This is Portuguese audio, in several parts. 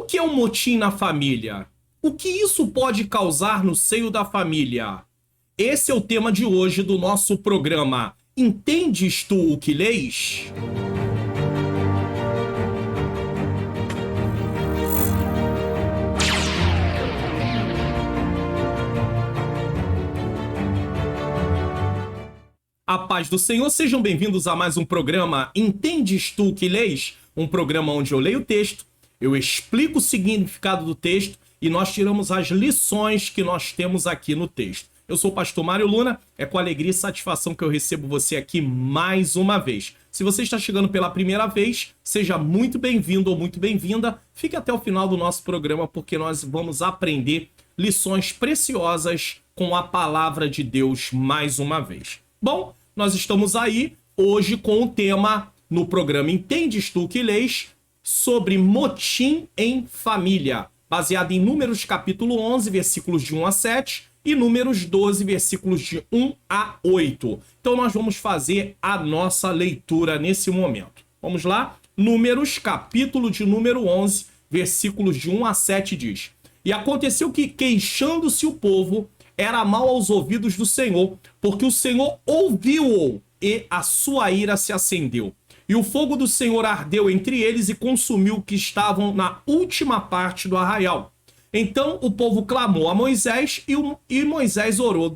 O que é um motim na família? O que isso pode causar no seio da família? Esse é o tema de hoje do nosso programa. Entendes tu o que lês? A paz do Senhor, sejam bem-vindos a mais um programa Entendes tu o que lês? Um programa onde eu leio o texto, eu explico o significado do texto e nós tiramos as lições que nós temos aqui no texto. Eu sou o pastor Mário Luna, é com alegria e satisfação que eu recebo você aqui mais uma vez. Se você está chegando pela primeira vez, seja muito bem-vindo ou muito bem-vinda. Fique até o final do nosso programa porque nós vamos aprender lições preciosas com a palavra de Deus mais uma vez. Bom, nós estamos aí hoje com o tema no programa Entendes tu o que lês? Sobre motim em família, baseado em Números capítulo 11, versículos de 1 a 7 e Números 12, versículos de 1 a 8. Então nós vamos fazer a nossa leitura nesse momento. Vamos lá? Números capítulo de número 11, versículos de 1 a 7 diz: E aconteceu que, queixando-se o povo, era mal aos ouvidos do Senhor, porque o Senhor ouviu-o e a sua ira se acendeu. E o fogo do Senhor ardeu entre eles e consumiu o que estavam na última parte do arraial. Então o povo clamou a Moisés e Moisés orou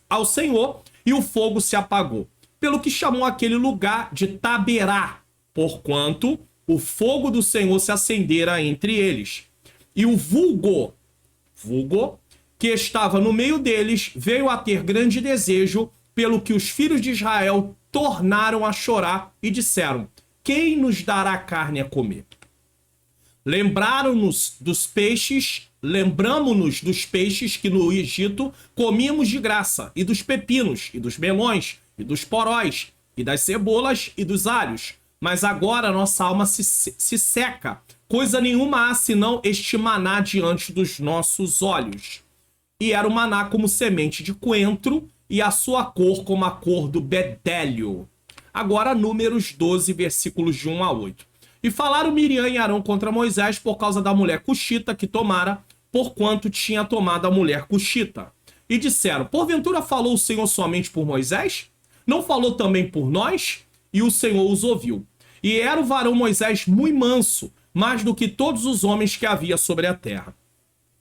ao Senhor e o fogo se apagou. Pelo que chamou aquele lugar de Taberá, porquanto o fogo do Senhor se acendera entre eles. E o vulgo que estava no meio deles veio a ter grande desejo, pelo que os filhos de Israel tornaram a chorar e disseram: quem nos dará carne a comer? Lembramo-nos dos peixes que no Egito comíamos de graça, e dos pepinos, e dos melões, e dos poróis, e das cebolas, e dos alhos. Mas agora nossa alma se seca, coisa nenhuma há senão este maná diante dos nossos olhos. E era o maná como semente de coentro, e a sua cor como a cor do bedélio. Agora Números 12, versículos de 1 a 8. E falaram Miriam e Arão contra Moisés por causa da mulher cuxita que tomara, porquanto tinha tomado a mulher cuxita. E disseram: porventura falou o Senhor somente por Moisés? Não falou também por nós? E o Senhor os ouviu. E era o varão Moisés muito manso, mais do que todos os homens que havia sobre a terra.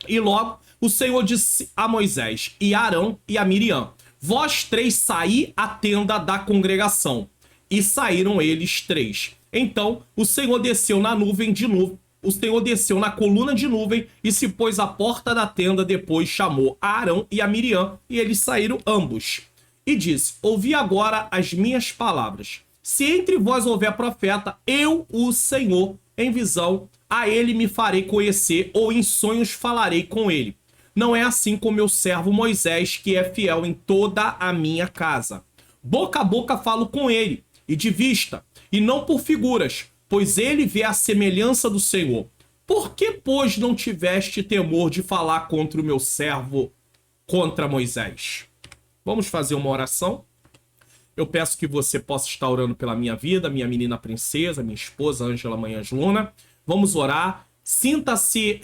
E logo o Senhor disse a Moisés e a Arão e a Miriam: vós três saí à tenda da congregação. E saíram eles três. Então o Senhor desceu na nuvem de nuvem. O Senhor desceu na coluna de nuvem e se pôs à porta da tenda. Depois chamou a Arão e a Miriam, e eles saíram ambos. E disse: ouvi agora as minhas palavras. Se entre vós houver profeta, eu, o Senhor, em visão, a ele me farei conhecer, ou em sonhos falarei com ele. Não é assim com meu servo Moisés, que é fiel em toda a minha casa. Boca a boca falo com ele, e de vista, e não por figuras, pois ele vê a semelhança do Senhor. Por que, pois, não tiveste temor de falar contra o meu servo, contra Moisés? Vamos fazer uma oração? Eu peço que você possa estar orando pela minha vida, minha menina princesa, minha esposa Ângela Manhãs Luna. Vamos orar. Sinta-se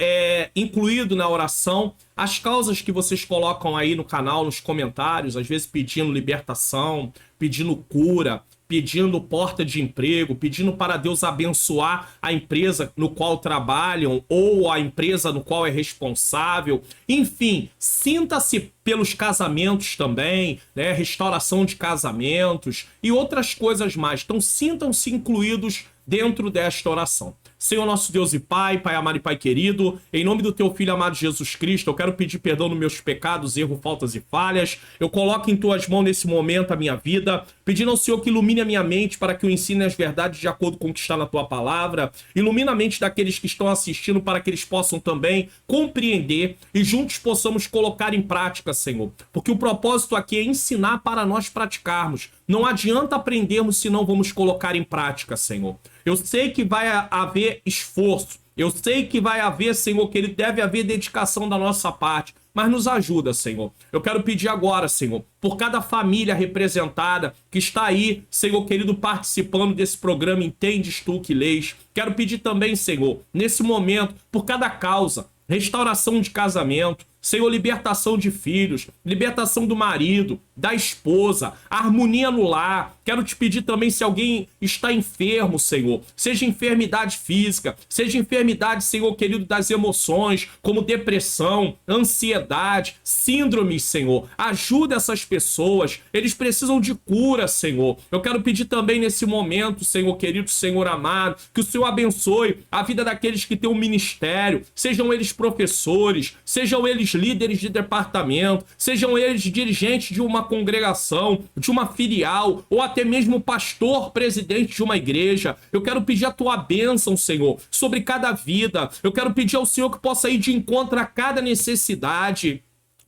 incluído na oração. As causas que vocês colocam aí no canal, nos comentários, às vezes pedindo libertação, pedindo cura, pedindo porta de emprego, pedindo para Deus abençoar a empresa no qual trabalham ou a empresa no qual é responsável. Enfim, sinta-se pelos casamentos também, né? Restauração de casamentos e outras coisas mais. Então sintam-se incluídos dentro desta oração. Senhor nosso Deus e Pai, Pai amado e Pai querido, em nome do Teu Filho amado Jesus Cristo, eu quero pedir perdão nos meus pecados, erros, faltas e falhas. Eu coloco em Tuas mãos nesse momento a minha vida, pedindo ao Senhor que ilumine a minha mente para que eu ensine as verdades de acordo com o que está na Tua palavra. Ilumina a mente daqueles que estão assistindo para que eles possam também compreender e juntos possamos colocar em prática, Senhor. Porque o propósito aqui é ensinar para nós praticarmos. Não adianta aprendermos se não vamos colocar em prática, Senhor. Eu sei que vai haver esforço. Eu sei que vai haver, Senhor, que deve haver dedicação da nossa parte. mas nos ajuda, Senhor. Eu quero pedir agora, Senhor, por cada família representada que está aí, Senhor querido, participando desse programa Entendes Tu que Lês. Quero pedir também, Senhor, nesse momento, por cada causa, restauração de casamento, Senhor, libertação de filhos, libertação do marido, da esposa, harmonia no lar. Quero te pedir também se alguém está enfermo, Senhor, seja enfermidade física, seja enfermidade, Senhor querido, das emoções, como depressão, ansiedade, síndromes, Senhor. Ajuda essas pessoas, eles precisam de cura, Senhor. Eu quero pedir também nesse momento, Senhor querido, Senhor amado, que o Senhor abençoe a vida daqueles que têm um ministério, sejam eles professores, sejam eles líderes de departamento, sejam eles dirigentes de uma congregação, de uma filial, ou até mesmo pastor, presidente de uma igreja. Eu quero pedir a tua bênção, Senhor, sobre cada vida. Eu quero pedir ao Senhor que possa ir de encontro a cada necessidade,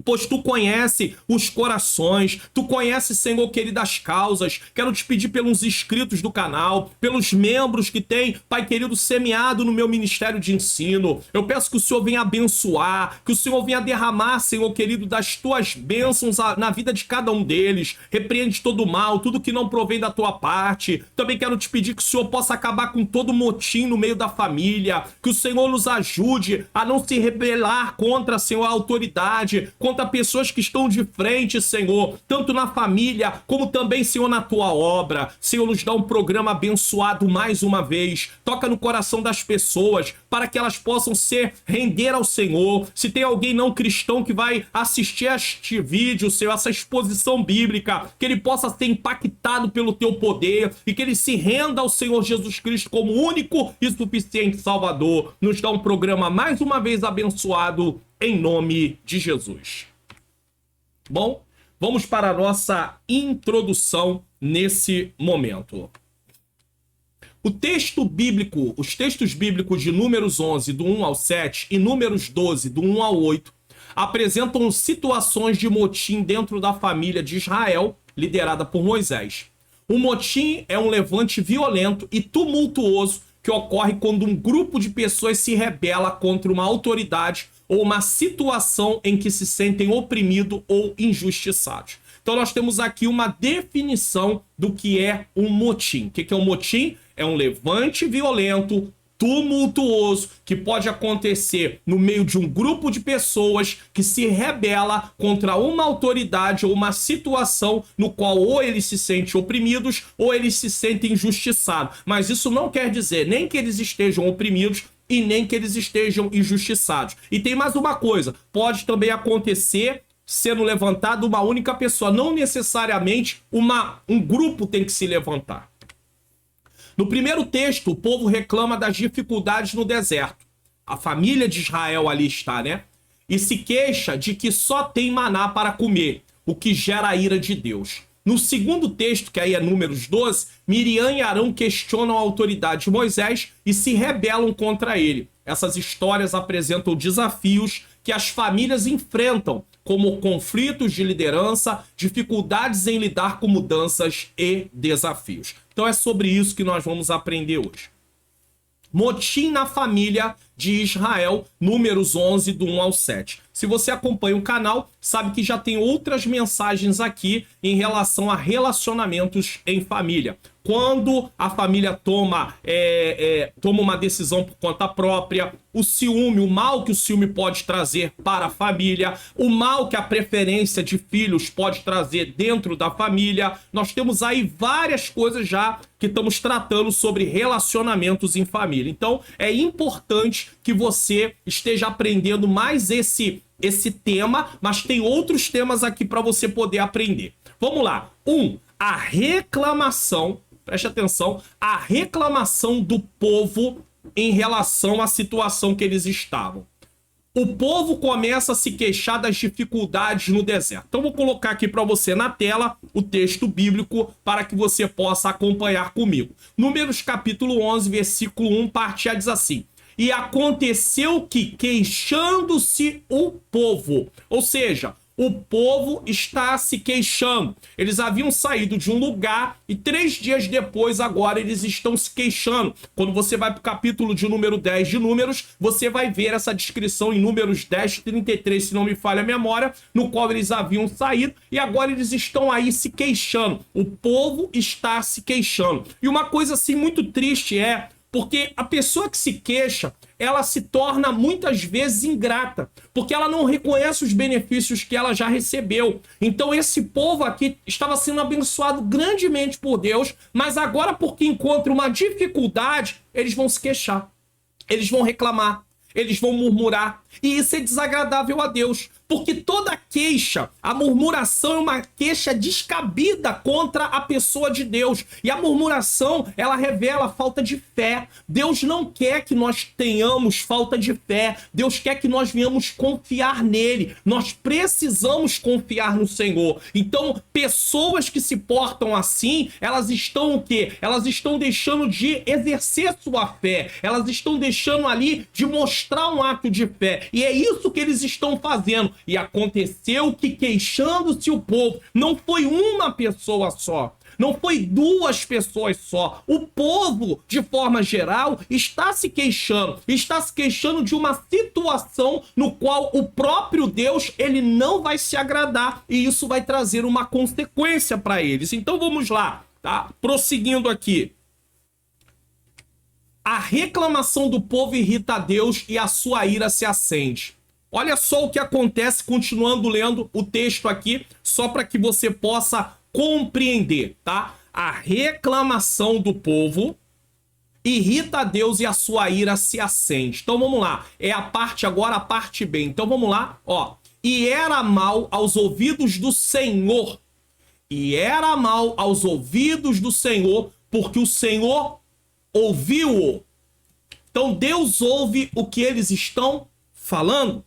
pois tu conhece os corações, tu conhece, Senhor querido, as causas. Quero te pedir pelos inscritos do canal, pelos membros que têm, Pai querido, semeado no meu ministério de ensino. Eu peço que o Senhor venha abençoar, que o Senhor venha derramar, Senhor querido, das tuas bênçãos na vida de cada um deles. Repreende todo o mal, tudo que não provém da tua parte. Também quero te pedir que o Senhor possa acabar com todo motim no meio da família, que o Senhor nos ajude a não se rebelar contra, Senhor, a autoridade, contra pessoas que estão de frente, Senhor, tanto na família, como também, Senhor, na tua obra. Senhor, nos dá um programa abençoado mais uma vez. Toca no coração das pessoas, para que elas possam se render ao Senhor. Se tem alguém não cristão que vai assistir a este vídeo, Senhor, essa exposição bíblica, que ele possa ser impactado pelo teu poder e que ele se renda ao Senhor Jesus Cristo como único e suficiente Salvador. Nos dá um programa mais uma vez abençoado, em nome de Jesus. Bom, vamos para a nossa introdução nesse momento. O texto bíblico, os textos bíblicos de Números 11, do 1 ao 7, e Números 12, do 1 ao 8, apresentam situações de motim dentro da família de Israel, liderada por Moisés. O motim é um levante violento e tumultuoso que ocorre quando um grupo de pessoas se rebela contra uma autoridade ou uma situação em que se sentem oprimidos ou injustiçados. Então nós temos aqui uma definição do que é um motim. O que é um motim? É um levante violento, tumultuoso, que pode acontecer no meio de um grupo de pessoas que se rebela contra uma autoridade ou uma situação no qual ou eles se sentem oprimidos ou eles se sentem injustiçados. Mas isso não quer dizer nem que eles estejam oprimidos e nem que eles estejam injustiçados. E tem mais uma coisa, pode também acontecer sendo levantado uma única pessoa, não necessariamente um grupo tem que se levantar. No primeiro texto, o povo reclama das dificuldades no deserto. A família de Israel ali está, né? E se queixa de que só tem maná para comer, o que gera a ira de Deus. No segundo texto, que aí é Números 12, Miriam e Arão questionam a autoridade de Moisés e se rebelam contra ele. Essas histórias apresentam desafios que as famílias enfrentam, como conflitos de liderança, dificuldades em lidar com mudanças e desafios. Então é sobre isso que nós vamos aprender hoje. Motim na família de Israel, Números 11, do 1 ao 7. Se você acompanha o canal, sabe que já tem outras mensagens aqui em relação a relacionamentos em família. Quando a família toma uma decisão por conta própria, o ciúme, o mal que o ciúme pode trazer para a família, o mal que a preferência de filhos pode trazer dentro da família. Nós temos aí várias coisas já que estamos tratando sobre relacionamentos em família. Então, é importante que você esteja aprendendo mais esse tema, mas tem outros temas aqui para você poder aprender. Vamos lá. A reclamação, preste atenção, a reclamação do povo em relação à situação que eles estavam. O povo começa a se queixar das dificuldades no deserto. Então vou colocar aqui para você na tela o texto bíblico para que você possa acompanhar comigo. Números capítulo 11, versículo 1, parte A diz assim: e aconteceu que, queixando-se o povo, ou seja, O povo está se queixando. Eles haviam saído de um lugar e 3 dias depois, agora, eles estão se queixando. Quando você vai para o capítulo de número 10 de Números, você vai ver essa descrição em Números 10, 33, se não me falha a memória, no qual eles haviam saído e agora eles estão aí se queixando. O povo está se queixando. E uma coisa assim muito triste é porque a pessoa que se queixa, ela se torna muitas vezes ingrata, porque ela não reconhece os benefícios que ela já recebeu. Então esse povo aqui estava sendo abençoado grandemente por Deus, mas agora porque encontra uma dificuldade, eles vão se queixar, eles vão reclamar, eles vão murmurar, e isso é desagradável a Deus, porque toda queixa, a murmuração é uma queixa descabida contra a pessoa de Deus, e a murmuração, ela revela falta de fé. Deus não quer que nós tenhamos falta de fé, Deus quer que nós venhamos confiar nele, nós precisamos confiar no Senhor. Então, pessoas que se portam assim, elas estão o quê? Elas estão deixando de exercer sua fé, elas estão deixando ali de mostrar um ato de fé, e é isso que eles estão fazendo. E aconteceu que, queixando-se o povo, não foi uma pessoa só, não foi 2 pessoas só. O povo, de forma geral, está se queixando de uma situação no qual o próprio Deus, ele não vai se agradar, e isso vai trazer uma consequência para eles. Então vamos lá, tá? Prosseguindo aqui. A reclamação do povo irrita a Deus e a sua ira se acende. Olha só o que acontece, continuando lendo o texto aqui, só para que você possa compreender, tá? A reclamação do povo irrita a Deus e a sua ira se acende. Então vamos lá, é a parte agora, a parte B. Então vamos lá, ó. E era mal aos ouvidos do Senhor. E era mal aos ouvidos do Senhor, porque o Senhor ouviu-o. Então Deus ouve o que eles estão falando.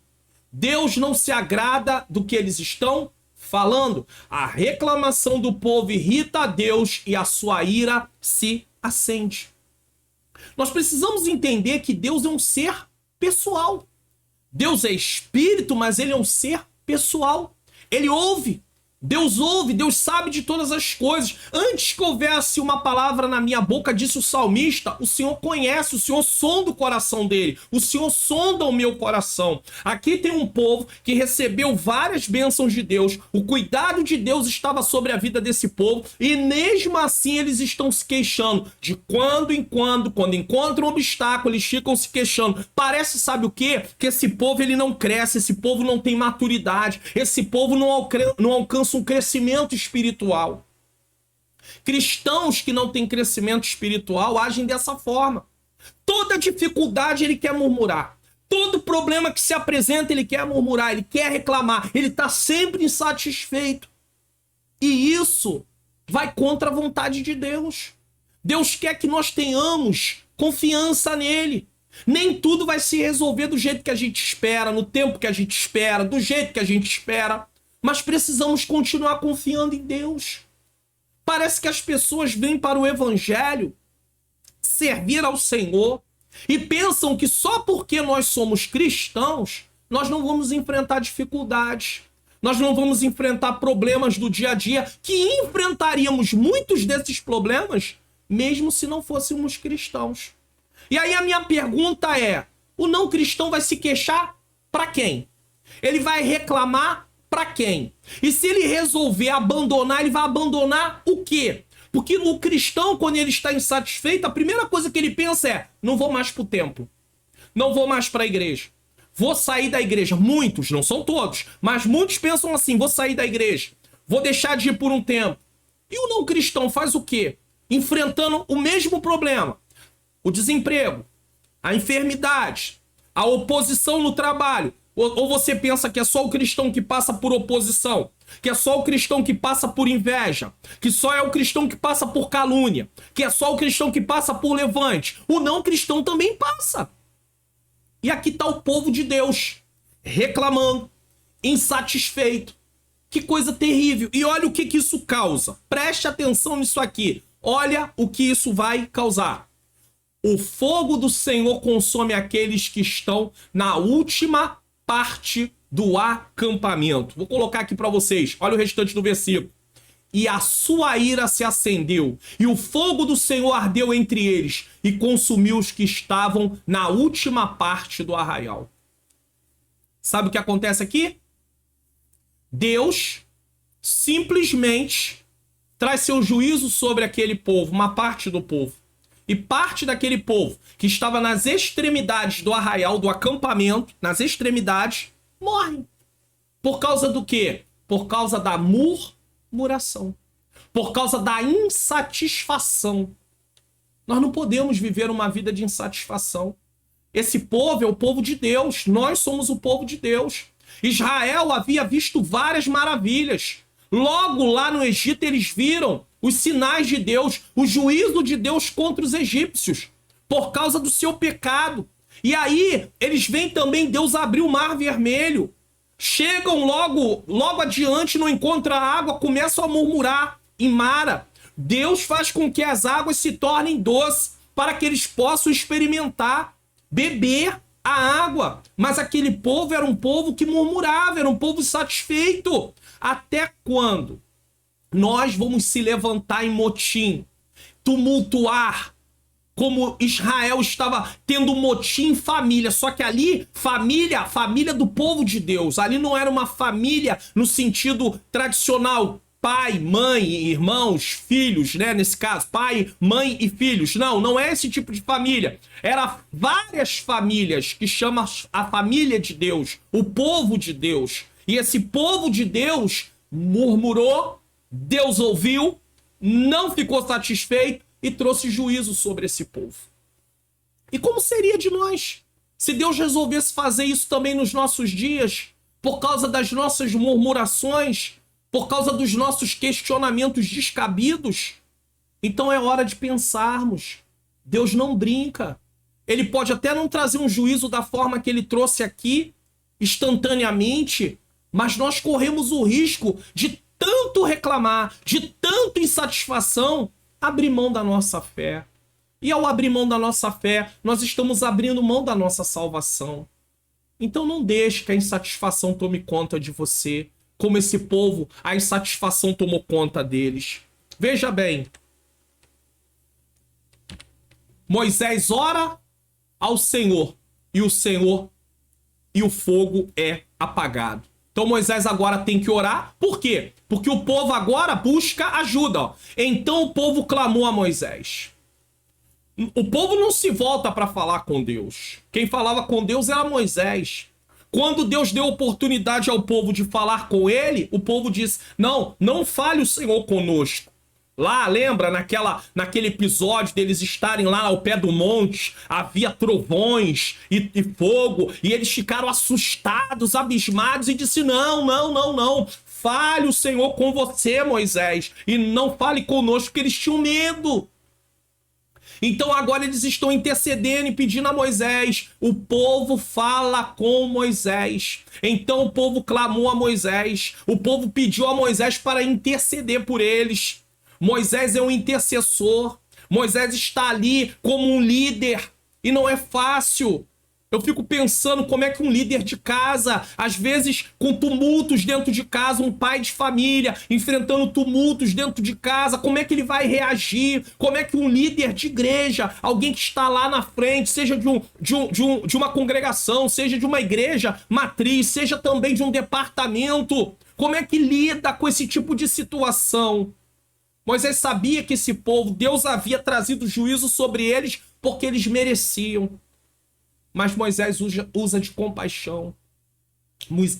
Deus não se agrada do que eles estão falando. A reclamação do povo irrita a Deus e a sua ira se acende. Nós precisamos entender que Deus é um ser pessoal. Deus é espírito, mas ele é um ser pessoal. Ele ouve. Deus sabe de todas as coisas. Antes que houvesse uma palavra na minha boca, disse o salmista, o Senhor conhece, o Senhor sonda o coração dele, o Senhor sonda o meu coração. Aqui tem um povo que recebeu várias bênçãos de Deus, o cuidado de Deus estava sobre a vida desse povo, e mesmo assim eles estão se queixando. De quando em quando encontram um obstáculo, eles ficam se queixando. Parece, sabe o quê? Que esse povo ele não cresce, esse povo não tem maturidade, esse povo não alcança um crescimento espiritual. Cristãos que não têm crescimento espiritual agem dessa forma. Toda dificuldade ele quer murmurar. Todo problema que se apresenta ele quer murmurar, ele quer reclamar, ele está sempre insatisfeito. E isso vai contra a vontade de Deus. Deus quer que nós tenhamos confiança nele. Nem tudo vai se resolver do jeito que a gente espera, no tempo que a gente espera, do jeito que a gente espera. Mas precisamos continuar confiando em Deus. Parece que as pessoas vêm para o evangelho servir ao Senhor e pensam que só porque nós somos cristãos, nós não vamos enfrentar dificuldades, nós não vamos enfrentar problemas do dia a dia, que enfrentaríamos muitos desses problemas mesmo se não fôssemos cristãos. E aí a minha pergunta é, o não cristão vai se queixar para quem? Ele vai reclamar para quem? E se ele resolver abandonar, ele vai abandonar o quê? Porque o cristão, quando ele está insatisfeito, a primeira coisa que ele pensa é, não vou mais para o templo, não vou mais para a igreja, vou sair da igreja. Muitos, não são todos, mas muitos pensam assim, vou sair da igreja, vou deixar de ir por um tempo. E o não cristão faz o quê? Enfrentando o mesmo problema, o desemprego, a enfermidade, a oposição no trabalho. Ou você pensa que é só o cristão que passa por oposição, que é só o cristão que passa por inveja, que só é o cristão que passa por calúnia, que é só o cristão que passa por levante. O não cristão também passa. E aqui está o povo de Deus reclamando, insatisfeito. Que coisa terrível. E olha o que isso causa. Preste atenção nisso aqui. Olha o que isso vai causar. O fogo do Senhor consome aqueles que estão na última parte do acampamento. Vou colocar aqui para vocês. Olha o restante do versículo. E a sua ira se acendeu, e o fogo do Senhor ardeu entre eles, e consumiu os que estavam na última parte do arraial. Sabe o que acontece aqui? Deus simplesmente traz seu juízo sobre aquele povo, uma parte do povo. E parte daquele povo que estava nas extremidades do arraial, do acampamento, nas extremidades, morrem. Por causa do quê? Por causa da murmuração. Por causa da insatisfação. Nós não podemos viver uma vida de insatisfação. Esse povo é o povo de Deus. Nós somos o povo de Deus. Israel havia visto várias maravilhas. Logo lá no Egito eles viram os sinais de Deus, o juízo de Deus contra os egípcios, por causa do seu pecado. E aí eles veem também Deus abrir o mar vermelho. Chegam logo adiante, não encontram água, começam a murmurar em Mara. Deus faz com que as águas se tornem doces, para que eles possam experimentar, beber a água. Mas aquele povo era um povo que murmurava, era um povo insatisfeito. Até quando nós vamos se levantar em motim, tumultuar, como Israel estava tendo motim em família, só que ali, família do povo de Deus, ali não era uma família no sentido tradicional, pai, mãe, irmãos, filhos, né? Nesse caso, pai, mãe e filhos. Não é esse tipo de família. Era várias famílias que chama a família de Deus, o povo de Deus. E esse povo de Deus murmurou, Deus ouviu, não ficou satisfeito e trouxe juízo sobre esse povo. E como seria de nós se Deus resolvesse fazer isso também nos nossos dias, por causa das nossas murmurações, por causa dos nossos questionamentos descabidos? Então é hora de pensarmos. Deus não brinca. Ele pode até não trazer um juízo da forma que ele trouxe aqui, instantaneamente, mas nós corremos o risco de tanto reclamar, de tanta insatisfação, abrir mão da nossa fé. E ao abrir mão da nossa fé, nós estamos abrindo mão da nossa salvação. Então não deixe que a insatisfação tome conta de você. Como esse povo, a insatisfação tomou conta deles. Veja bem. Moisés ora ao Senhor, e o fogo é apagado. Então Moisés agora tem que orar. Por quê? Porque o povo agora busca ajuda. Então o povo clamou a Moisés. O povo não se volta para falar com Deus. Quem falava com Deus era Moisés. Quando Deus deu oportunidade ao povo de falar com ele, o povo disse: não fale o Senhor conosco. Lá, lembra, naquele episódio deles estarem lá ao pé do monte, havia trovões e fogo, e eles ficaram assustados, abismados, e disse: não, fale o Senhor com você, Moisés, e não fale conosco, porque eles tinham medo. Então agora eles estão intercedendo e pedindo a Moisés. O povo fala com Moisés. Então o povo clamou a Moisés. O povo pediu a Moisés para interceder por eles. Moisés é um intercessor. Moisés está ali como um líder. E não é fácil. Eu fico pensando como é que um líder de casa, às vezes com tumultos dentro de casa, um pai de família enfrentando tumultos dentro de casa, como é que ele vai reagir? Como é que um líder de igreja, alguém que está lá na frente, seja de uma congregação, seja de uma igreja matriz, seja também de um departamento, como é que lida com esse tipo de situação? Moisés sabia que esse povo, Deus havia trazido juízo sobre eles porque eles mereciam. Mas Moisés usa de compaixão.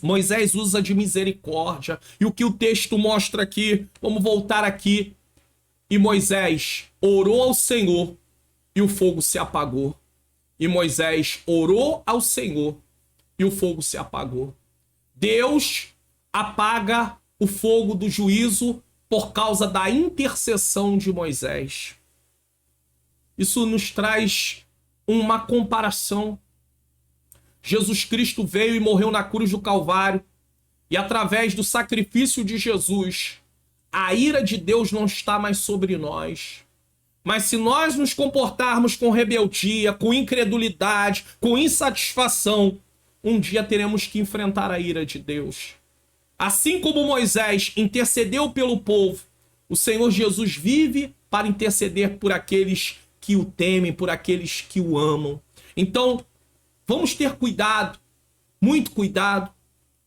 Moisés usa de misericórdia. E o que o texto mostra aqui, vamos voltar aqui. E Moisés orou ao Senhor e o fogo se apagou. E Moisés orou ao Senhor e o fogo se apagou. Deus apaga o fogo do juízo por causa da intercessão de Moisés. Isso nos traz uma comparação. Jesus Cristo veio e morreu na cruz do Calvário, e através do sacrifício de Jesus, a ira de Deus não está mais sobre nós. Mas se nós nos comportarmos com rebeldia, com incredulidade, com insatisfação, um dia teremos que enfrentar a ira de Deus. Assim como Moisés intercedeu pelo povo, o Senhor Jesus vive para interceder por aqueles que o temem, por aqueles que o amam. Então, vamos ter cuidado, muito cuidado,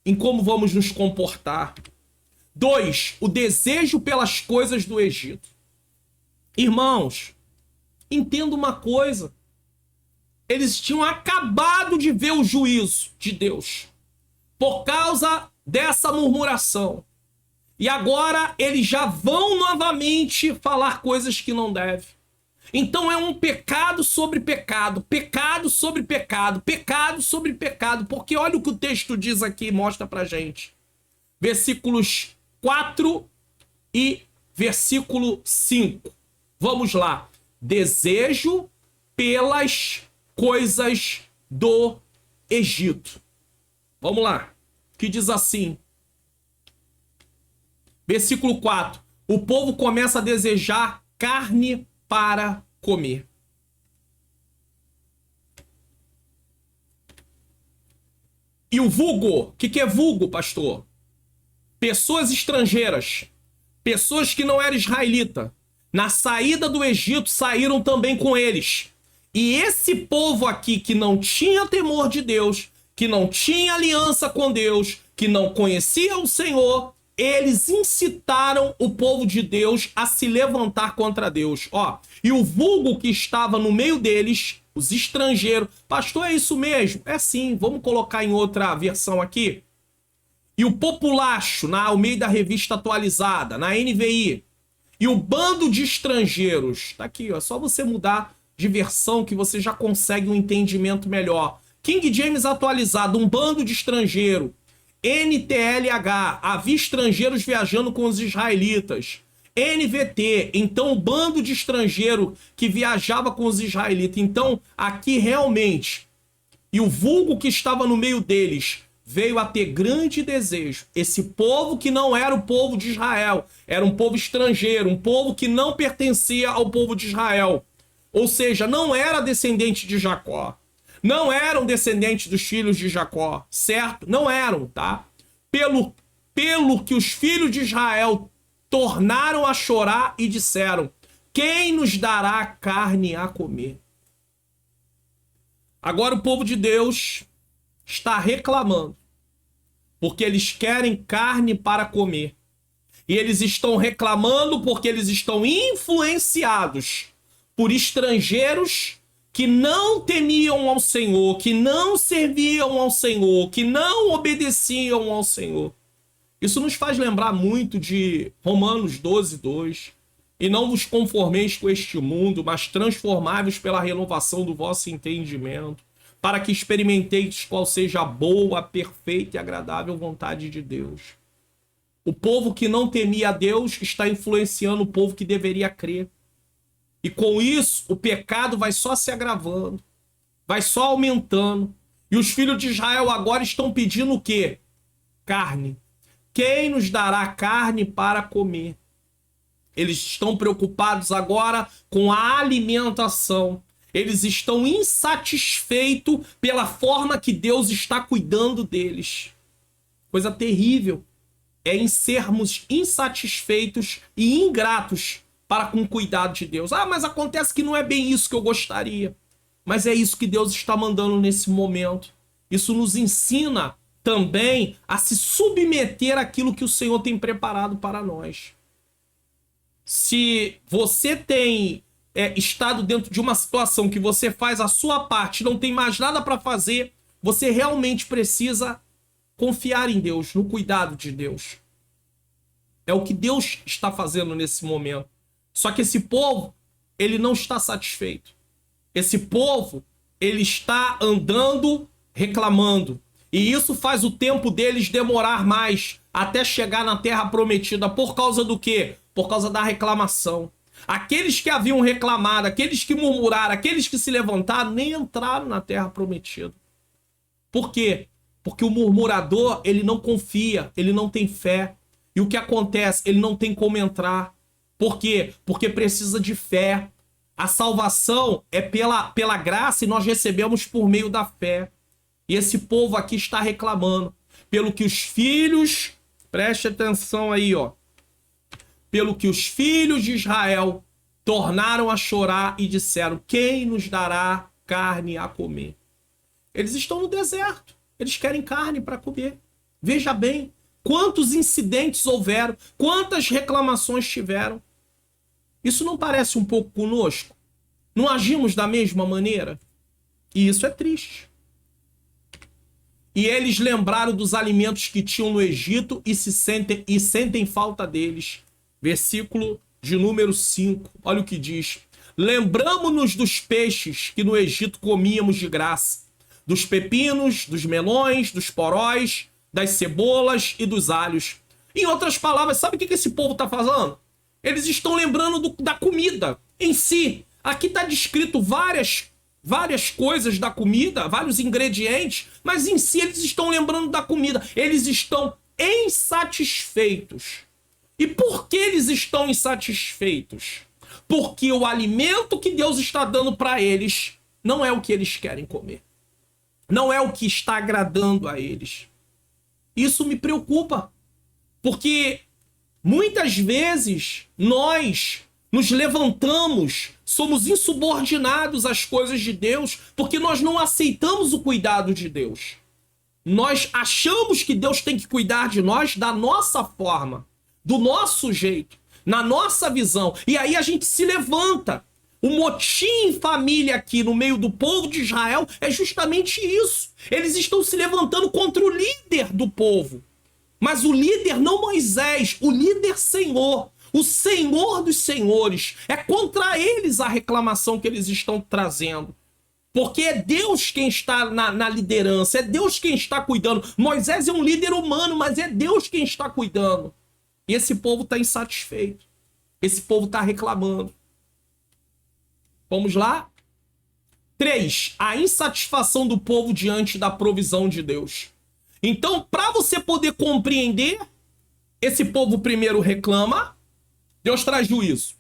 em como vamos nos comportar. 2, o desejo pelas coisas do Egito. Irmãos, entenda uma coisa. Eles tinham acabado de ver o juízo de Deus por causa dessa murmuração. E agora eles já vão novamente falar coisas que não devem. Então é um pecado sobre pecado, pecado sobre pecado, pecado sobre pecado. Porque olha o que o texto diz aqui, mostra pra gente. Versículos 4 e versículo 5. Vamos lá. Desejo pelas coisas do Egito. Vamos lá. Que diz assim. Versículo 4. O povo começa a desejar carne para comer. E o vulgo? O que é vulgo, pastor? Pessoas estrangeiras. Pessoas que não eram israelita. Na saída do Egito saíram também com eles. E esse povo aqui que não tinha temor de Deus, que não tinha aliança com Deus, que não conhecia o Senhor, eles incitaram o povo de Deus a se levantar contra Deus. Ó, e o vulgo que estava no meio deles, os estrangeiros, pastor, é isso mesmo? É sim, vamos colocar em outra versão aqui. E o populacho, na Almeida Revista Atualizada, na NVI, e o bando de estrangeiros, tá aqui, ó, é só você mudar de versão que você já consegue um entendimento melhor. King James Atualizado, um bando de estrangeiro. NTLH, havia estrangeiros viajando com os israelitas. NVT, então o bando de estrangeiro que viajava com os israelitas. Então, aqui realmente, e o vulgo que estava no meio deles veio a ter grande desejo. Esse povo que não era o povo de Israel, era um povo estrangeiro, um povo que não pertencia ao povo de Israel. Ou seja, não era descendente de Jacó. Não eram descendentes dos filhos de Jacó, certo? Não eram, tá? Pelo que os filhos de Israel tornaram a chorar e disseram: quem nos dará carne a comer? Agora o povo de Deus está reclamando, porque eles querem carne para comer. E eles estão reclamando porque eles estão influenciados por estrangeiros que não temiam ao Senhor, que não serviam ao Senhor, que não obedeciam ao Senhor. Isso nos faz lembrar muito de Romanos 12:2. E não vos conformeis com este mundo, mas transformai-vos pela renovação do vosso entendimento, para que experimenteis qual seja a boa, perfeita e agradável vontade de Deus. O povo que não temia a Deus está influenciando o povo que deveria crer. E com isso, o pecado vai só se agravando, vai só aumentando. E os filhos de Israel agora estão pedindo o quê? Carne. Quem nos dará carne para comer? Eles estão preocupados agora com a alimentação. Eles estão insatisfeitos pela forma que Deus está cuidando deles. Coisa terrível é em sermos insatisfeitos e ingratos para com o cuidado de Deus. Ah, mas acontece que não é bem isso que eu gostaria. Mas é isso que Deus está mandando nesse momento. Isso nos ensina também a se submeter àquilo que o Senhor tem preparado para nós. Se você tem estado dentro de uma situação que você faz a sua parte, não tem mais nada para fazer, você realmente precisa confiar em Deus, no cuidado de Deus. É o que Deus está fazendo nesse momento. Só que esse povo, ele não está satisfeito. Esse povo, ele está andando, reclamando. E isso faz o tempo deles demorar mais até chegar na terra prometida. Por causa do quê? Por causa da reclamação. Aqueles que haviam reclamado, aqueles que murmuraram, aqueles que se levantaram, nem entraram na terra prometida. Por quê? Porque o murmurador, ele não confia, ele não tem fé. E o que acontece? Ele não tem como entrar. Por quê? Porque precisa de fé. A salvação é pela graça e nós recebemos por meio da fé. E esse povo aqui está reclamando. Pelo que os filhos, preste atenção aí, ó. Pelo que os filhos de Israel tornaram a chorar e disseram: quem nos dará carne a comer? Eles estão no deserto. Eles querem carne para comer. Veja bem, quantos incidentes houveram, quantas reclamações tiveram. Isso não parece um pouco conosco? Não agimos da mesma maneira? E isso é triste. E eles lembraram dos alimentos que tinham no Egito e sentem falta deles. Versículo de número 5. Olha o que diz. Lembramo-nos dos peixes que no Egito comíamos de graça, dos pepinos, dos melões, dos poróis, das cebolas e dos alhos. Em outras palavras, sabe o que esse povo está fazendo? Eles estão lembrando da comida em si. Aqui está descrito várias coisas da comida, vários ingredientes, mas em si eles estão lembrando da comida. Eles estão insatisfeitos. E por que eles estão insatisfeitos? Porque o alimento que Deus está dando para eles não é o que eles querem comer. Não é o que está agradando a eles. Isso me preocupa, porque muitas vezes nós nos levantamos, somos insubordinados às coisas de Deus, porque nós não aceitamos o cuidado de Deus. Nós achamos que Deus tem que cuidar de nós da nossa forma, do nosso jeito, na nossa visão. E aí a gente se levanta. O motim em família aqui no meio do povo de Israel é justamente isso. Eles estão se levantando contra o líder do povo. Mas o líder não Moisés, o líder Senhor. O Senhor dos senhores. É contra eles a reclamação que eles estão trazendo. Porque é Deus quem está na liderança, é Deus quem está cuidando. Moisés é um líder humano, mas é Deus quem está cuidando. E esse povo está insatisfeito. Esse povo está reclamando. Vamos lá? 3. A insatisfação do povo diante da provisão de Deus. Então, para você poder compreender, esse povo primeiro reclama, Deus traz juízo.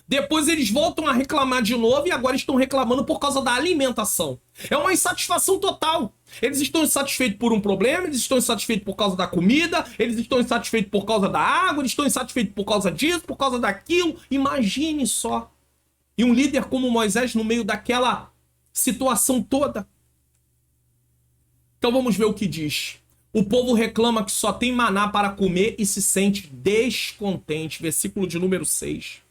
Depois eles voltam a reclamar de novo e agora estão reclamando por causa da alimentação. É uma insatisfação total. Eles estão insatisfeitos por um problema, eles estão insatisfeitos por causa da comida, eles estão insatisfeitos por causa da água, eles estão insatisfeitos por causa disso, por causa daquilo. Imagine só. E um líder como Moisés no meio daquela situação toda. Então vamos ver o que diz. O povo reclama que só tem maná para comer e se sente descontente. Versículo de número 6.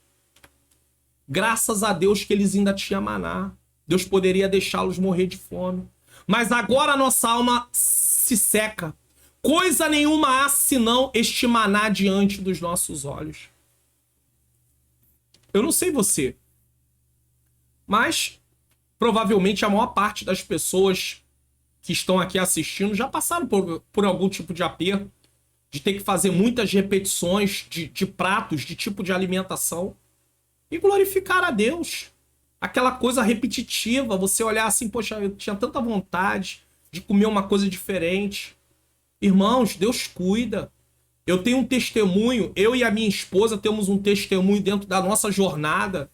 Graças a Deus que eles ainda tinham maná. Deus poderia deixá-los morrer de fome. Mas agora a nossa alma se seca. Coisa nenhuma há senão este maná diante dos nossos olhos. Eu não sei você, mas provavelmente a maior parte das pessoas que estão aqui assistindo já passaram por algum tipo de aperto, de ter que fazer muitas repetições de pratos, de tipo de alimentação, e glorificar a Deus. Aquela coisa repetitiva, você olhar assim, poxa, eu tinha tanta vontade de comer uma coisa diferente. Irmãos, Deus cuida. Eu tenho um testemunho, eu e a minha esposa temos um testemunho dentro da nossa jornada,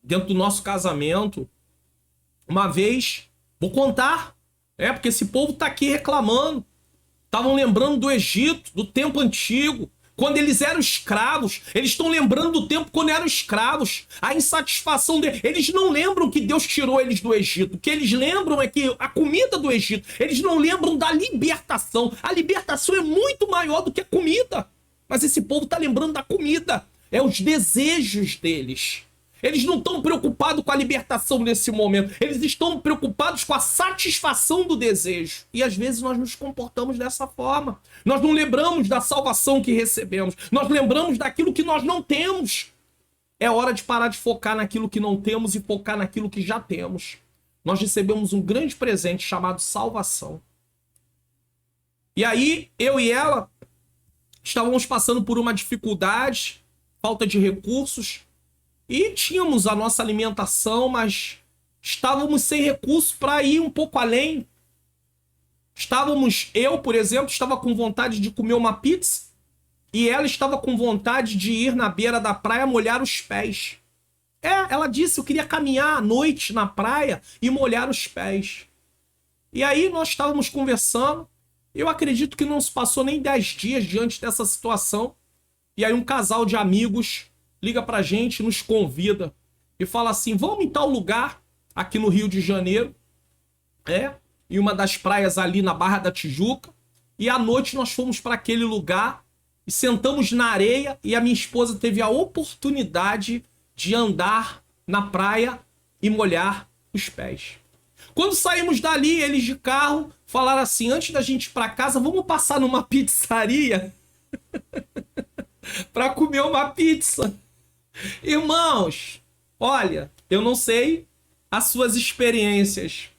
dentro do nosso casamento. Uma vez, vou contar, porque esse povo tá aqui reclamando. Estavam lembrando do Egito, do tempo antigo, quando eles eram escravos. Eles estão lembrando do tempo quando eram escravos. A insatisfação deles. Eles não lembram que Deus tirou eles do Egito. O que eles lembram é que a comida do Egito. Eles não lembram da libertação. A libertação é muito maior do que a comida. Mas esse povo está lembrando da comida. É os desejos deles. Eles não estão preocupados com a libertação nesse momento. Eles estão preocupados com a satisfação do desejo. E às vezes nós nos comportamos dessa forma. Nós não lembramos da salvação que recebemos. Nós lembramos daquilo que nós não temos. É hora de parar de focar naquilo que não temos e focar naquilo que já temos. Nós recebemos um grande presente chamado salvação. E aí, eu e ela estávamos passando por uma dificuldade, falta de recursos. E tínhamos a nossa alimentação, mas estávamos sem recurso para ir um pouco além. Eu, por exemplo, estava com vontade de comer uma pizza e ela estava com vontade de ir na beira da praia molhar os pés. Ela disse, eu queria caminhar à noite na praia e molhar os pés. E aí nós estávamos conversando, eu acredito que não se passou nem 10 dias diante dessa situação, e aí um casal de amigos liga pra gente, nos convida e fala assim, vamos em tal lugar, aqui no Rio de Janeiro, em uma das praias ali na Barra da Tijuca, e à noite nós fomos para aquele lugar e sentamos na areia e a minha esposa teve a oportunidade de andar na praia e molhar os pés. Quando saímos dali, eles de carro falaram assim, antes da gente ir para casa, vamos passar numa pizzaria para comer uma pizza. Irmãos, olha, eu não sei as suas experiências,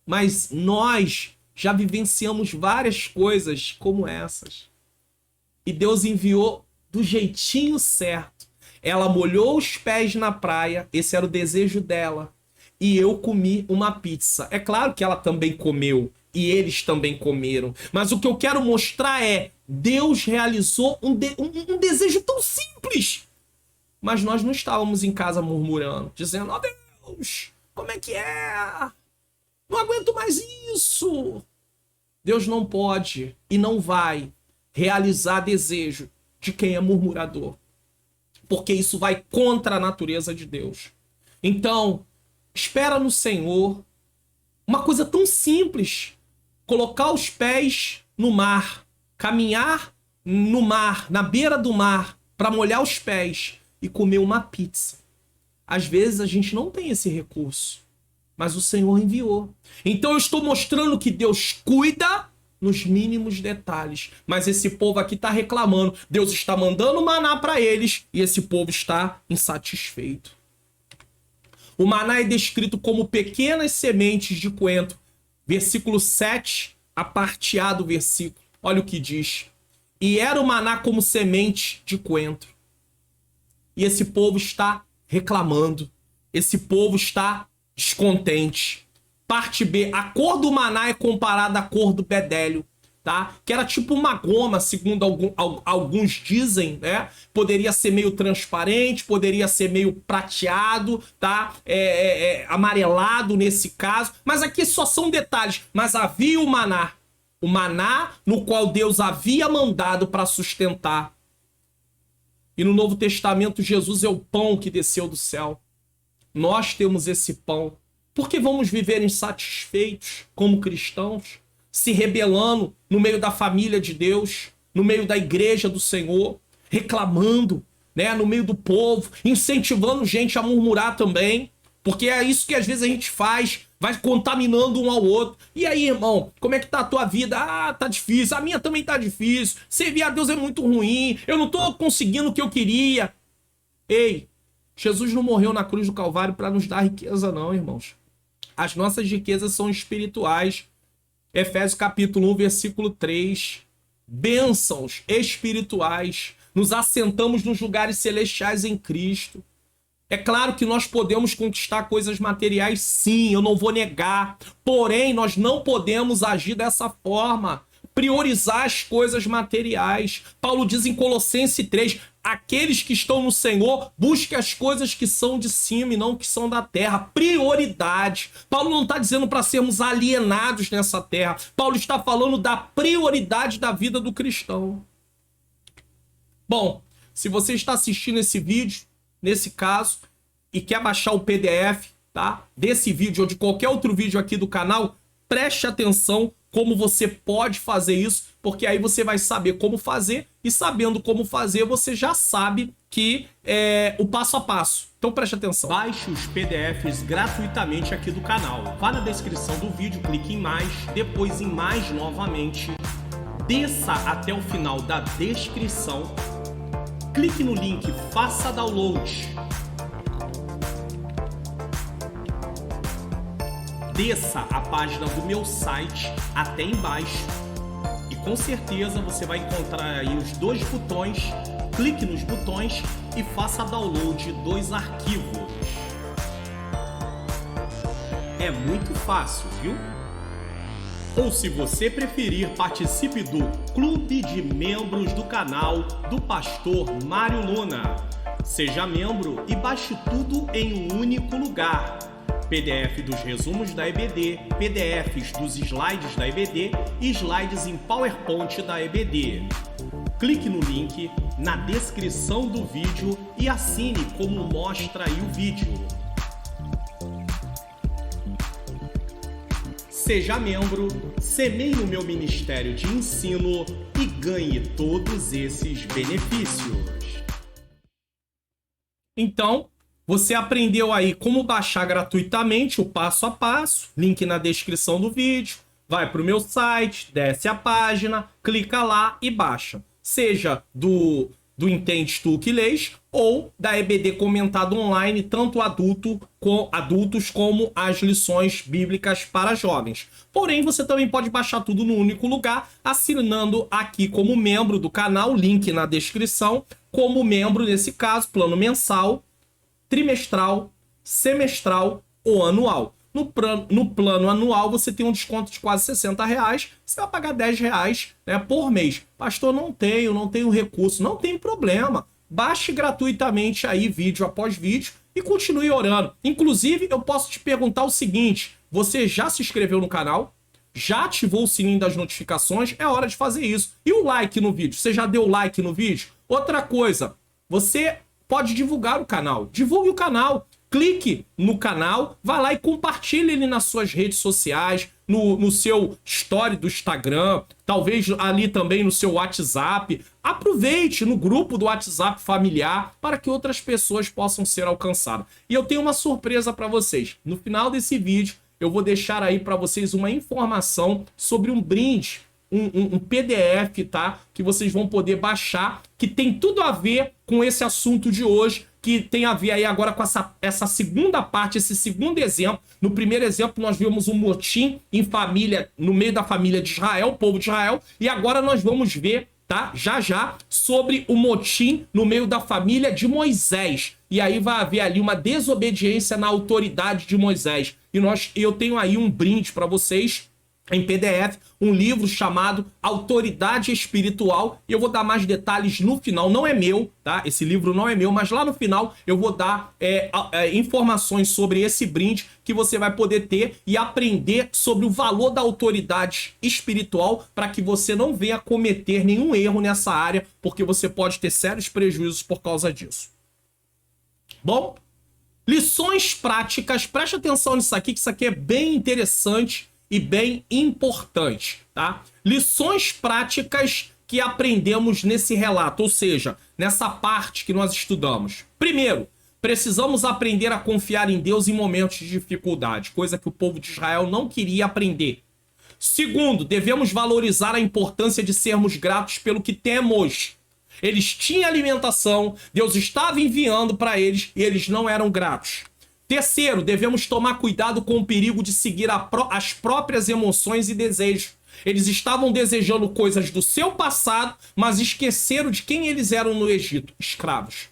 mas nós já vivenciamos várias coisas como essas. E Deus enviou do jeitinho certo. Ela molhou os pés na praia, esse era o desejo dela. E eu comi uma pizza. É claro que ela também comeu, e eles também comeram. Mas o que eu quero mostrar é, Deus realizou um desejo tão simples. Mas nós não estávamos em casa murmurando, dizendo, ó Deus, como é que é? Não aguento mais isso. Deus não pode e não vai realizar desejo de quem é murmurador, porque isso vai contra a natureza de Deus. Então, espera no Senhor. Uma coisa tão simples, colocar os pés no mar, caminhar no mar, na beira do mar, para molhar os pés e comer uma pizza. Às vezes a gente não tem esse recurso, mas o Senhor enviou. Então eu estou mostrando que Deus cuida nos mínimos detalhes. Mas esse povo aqui está reclamando. Deus está mandando maná para eles e esse povo está insatisfeito. O maná é descrito como pequenas sementes de coentro. Versículo 7, a parte A do versículo. Olha o que diz. E era o maná como semente de coentro. E esse povo está reclamando. Esse povo está descontente. Parte B, a cor do maná é comparada à cor do bedélio, tá? Que era tipo uma goma, segundo alguns dizem, né? Poderia ser meio transparente, poderia ser meio prateado, tá? Amarelado nesse caso. Mas aqui só são detalhes. Mas havia o maná no qual Deus havia mandado para sustentar. E no Novo Testamento, Jesus é o pão que desceu do céu. Nós temos esse pão. Por que vamos viver insatisfeitos como cristãos, se rebelando no meio da família de Deus, no meio da igreja do Senhor, reclamando, né, no meio do povo, incentivando gente a murmurar também, porque é isso que às vezes a gente faz, vai contaminando um ao outro. E aí, irmão, como é que tá a tua vida? Ah, tá difícil, a minha também tá difícil, servir a Deus é muito ruim, eu não tô conseguindo o que eu queria. Ei, Jesus não morreu na cruz do Calvário para nos dar riqueza não, irmãos. As nossas riquezas são espirituais. Efésios capítulo 1, versículo 3. Bênçãos espirituais. Nos assentamos nos lugares celestiais em Cristo. É claro que nós podemos conquistar coisas materiais, sim, eu não vou negar. Porém, nós não podemos agir dessa forma. Priorizar as coisas materiais. Paulo diz em Colossenses 3, aqueles que estão no Senhor, busquem as coisas que são de cima e não que são da terra. Prioridade. Paulo não está dizendo para sermos alienados nessa terra. Paulo está falando da prioridade da vida do cristão. Bom, se você está assistindo esse vídeo, nesse caso, e quer baixar o PDF, tá, desse vídeo ou de qualquer outro vídeo aqui do canal, preste atenção como você pode fazer isso, porque aí você vai saber como fazer, e sabendo como fazer, você já sabe que é o passo a passo. Então preste atenção. Baixe os PDFs gratuitamente aqui do canal. Vá na descrição do vídeo, clique em mais, depois em mais novamente, desça até o final da descrição, clique no link, faça download. Desça a página do meu site até embaixo e com certeza você vai encontrar aí os dois botões. Clique nos botões e faça download dos arquivos. É muito fácil, viu? Ou se você preferir, participe do Clube de Membros do canal do Pastor Mário Luna. Seja membro e baixe tudo em um único lugar. PDF dos resumos da EBD, PDFs dos slides da EBD e slides em PowerPoint da EBD. Clique no link na descrição do vídeo e assine como mostra aí o vídeo. Seja membro, semeie o meu ministério de ensino e ganhe todos esses benefícios. Então, você aprendeu aí como baixar gratuitamente o passo a passo, link na descrição do vídeo, vai para o meu site, desce a página, clica lá e baixa. Seja do Entendes Tu Que Lês ou da EBD comentado online, tanto adultos como as lições bíblicas para jovens. Porém, você também pode baixar tudo num único lugar, assinando aqui como membro do canal, link na descrição, como membro, nesse caso, plano mensal, trimestral, semestral ou anual. No plano anual, você tem um desconto de quase R$60, você vai pagar R$10, né, por mês. Pastor, não tenho recurso. Não tem problema. Baixe gratuitamente aí, vídeo após vídeo, e continue orando. Inclusive, eu posso te perguntar o seguinte: você já se inscreveu no canal? Já ativou o sininho das notificações? É hora de fazer isso. E o like no vídeo? Você já deu like no vídeo? Outra coisa, você pode divulgar o canal. Divulgue o canal. Clique no canal, vá lá e compartilhe ele nas suas redes sociais, no seu story do Instagram, talvez ali também no seu WhatsApp. Aproveite no grupo do WhatsApp familiar para que outras pessoas possam ser alcançadas. E eu tenho uma surpresa para vocês. No final desse vídeo, eu vou deixar aí para vocês uma informação sobre um brinde, um PDF, tá? Que vocês vão poder baixar, que tem tudo a ver com esse assunto de hoje, que tem a ver aí agora com essa segunda parte, esse segundo exemplo. No primeiro exemplo, nós vimos um motim em família, no meio da família de Israel, o povo de Israel, e agora nós vamos ver, tá? Já, sobre o motim no meio da família de Moisés. E aí vai haver ali uma desobediência na autoridade de Moisés. E eu tenho aí um brinde para vocês, em PDF, um livro chamado Autoridade Espiritual, e eu vou dar mais detalhes no final. Não é meu, tá? Esse livro não é meu, mas lá no final eu vou dar informações sobre esse brinde que você vai poder ter e aprender sobre o valor da autoridade espiritual, para que você não venha cometer nenhum erro nessa área, porque você pode ter sérios prejuízos por causa disso. Bom, lições práticas, preste atenção nisso aqui, que isso aqui é bem interessante e bem importante, tá? Lições práticas que aprendemos nesse relato, ou seja, nessa parte que nós estudamos. Primeiro, precisamos aprender a confiar em Deus em momentos de dificuldade, coisa que o povo de Israel não queria aprender. Segundo, devemos valorizar a importância de sermos gratos pelo que temos. Eles tinham alimentação, Deus estava enviando para eles e eles não eram gratos. Terceiro, devemos tomar cuidado com o perigo de seguir as próprias emoções e desejos. Eles estavam desejando coisas do seu passado, mas esqueceram de quem eles eram no Egito, escravos.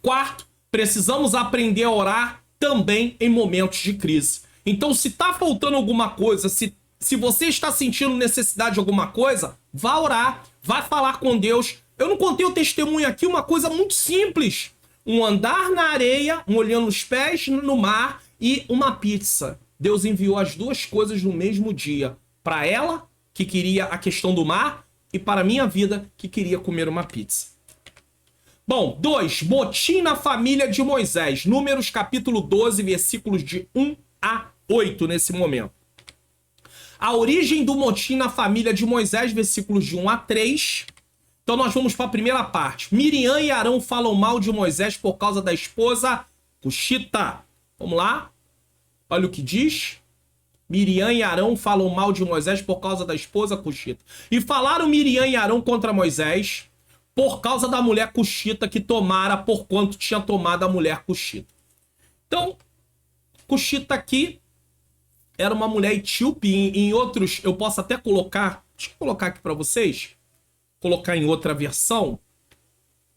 Quarto, precisamos aprender a orar também em momentos de crise. Então, se está faltando alguma coisa, se você está sentindo necessidade de alguma coisa, vá orar, vá falar com Deus. Eu não contei o testemunho aqui, uma coisa muito simples. Um andar na areia, molhando os pés no mar, e uma pizza. Deus enviou as duas coisas no mesmo dia. Para ela, que queria a questão do mar, e para a minha vida, que queria comer uma pizza. Bom, 2. Motim na família de Moisés. Números capítulo 12, versículos de 1 a 8 nesse momento. A origem do motim na família de Moisés, versículos de 1 a 3. Então nós vamos para a primeira parte. Miriam e Arão falam mal de Moisés por causa da esposa Cuxita. Vamos lá? Olha o que diz. Miriam e Arão falam mal de Moisés por causa da esposa Cuxita. E falaram Miriam e Arão contra Moisés por causa da mulher Cuxita que tomara por quanto tinha tomado a mulher Cuxita. Então, Cuxita aqui era uma mulher etíope. Em outros, eu posso até colocar... Deixa eu colocar aqui para vocês. Colocar em outra versão,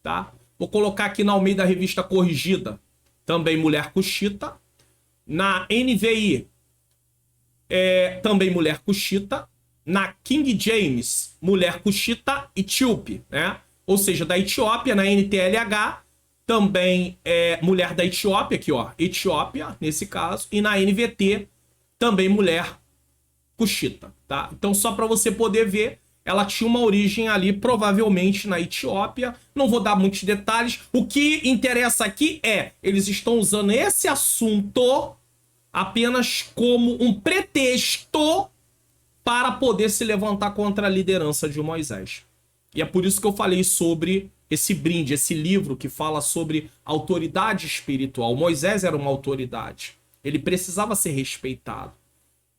tá? Vou colocar aqui na Almeida Revista Corrigida, também mulher Cuxita. Na NVI, também mulher Cuxita. Na King James, mulher Cuxita etíope, né? Ou seja, da Etiópia, na NTLH, também mulher da Etiópia, aqui ó, Etiópia, nesse caso, e na NVT também mulher cuxita, tá? Então só para você poder ver, ela tinha uma origem ali, provavelmente na Etiópia, não vou dar muitos detalhes, o que interessa aqui eles estão usando esse assunto apenas como um pretexto para poder se levantar contra a liderança de Moisés. E é por isso que eu falei sobre esse brinde, esse livro que fala sobre autoridade espiritual. Moisés era uma autoridade. Ele precisava ser respeitado.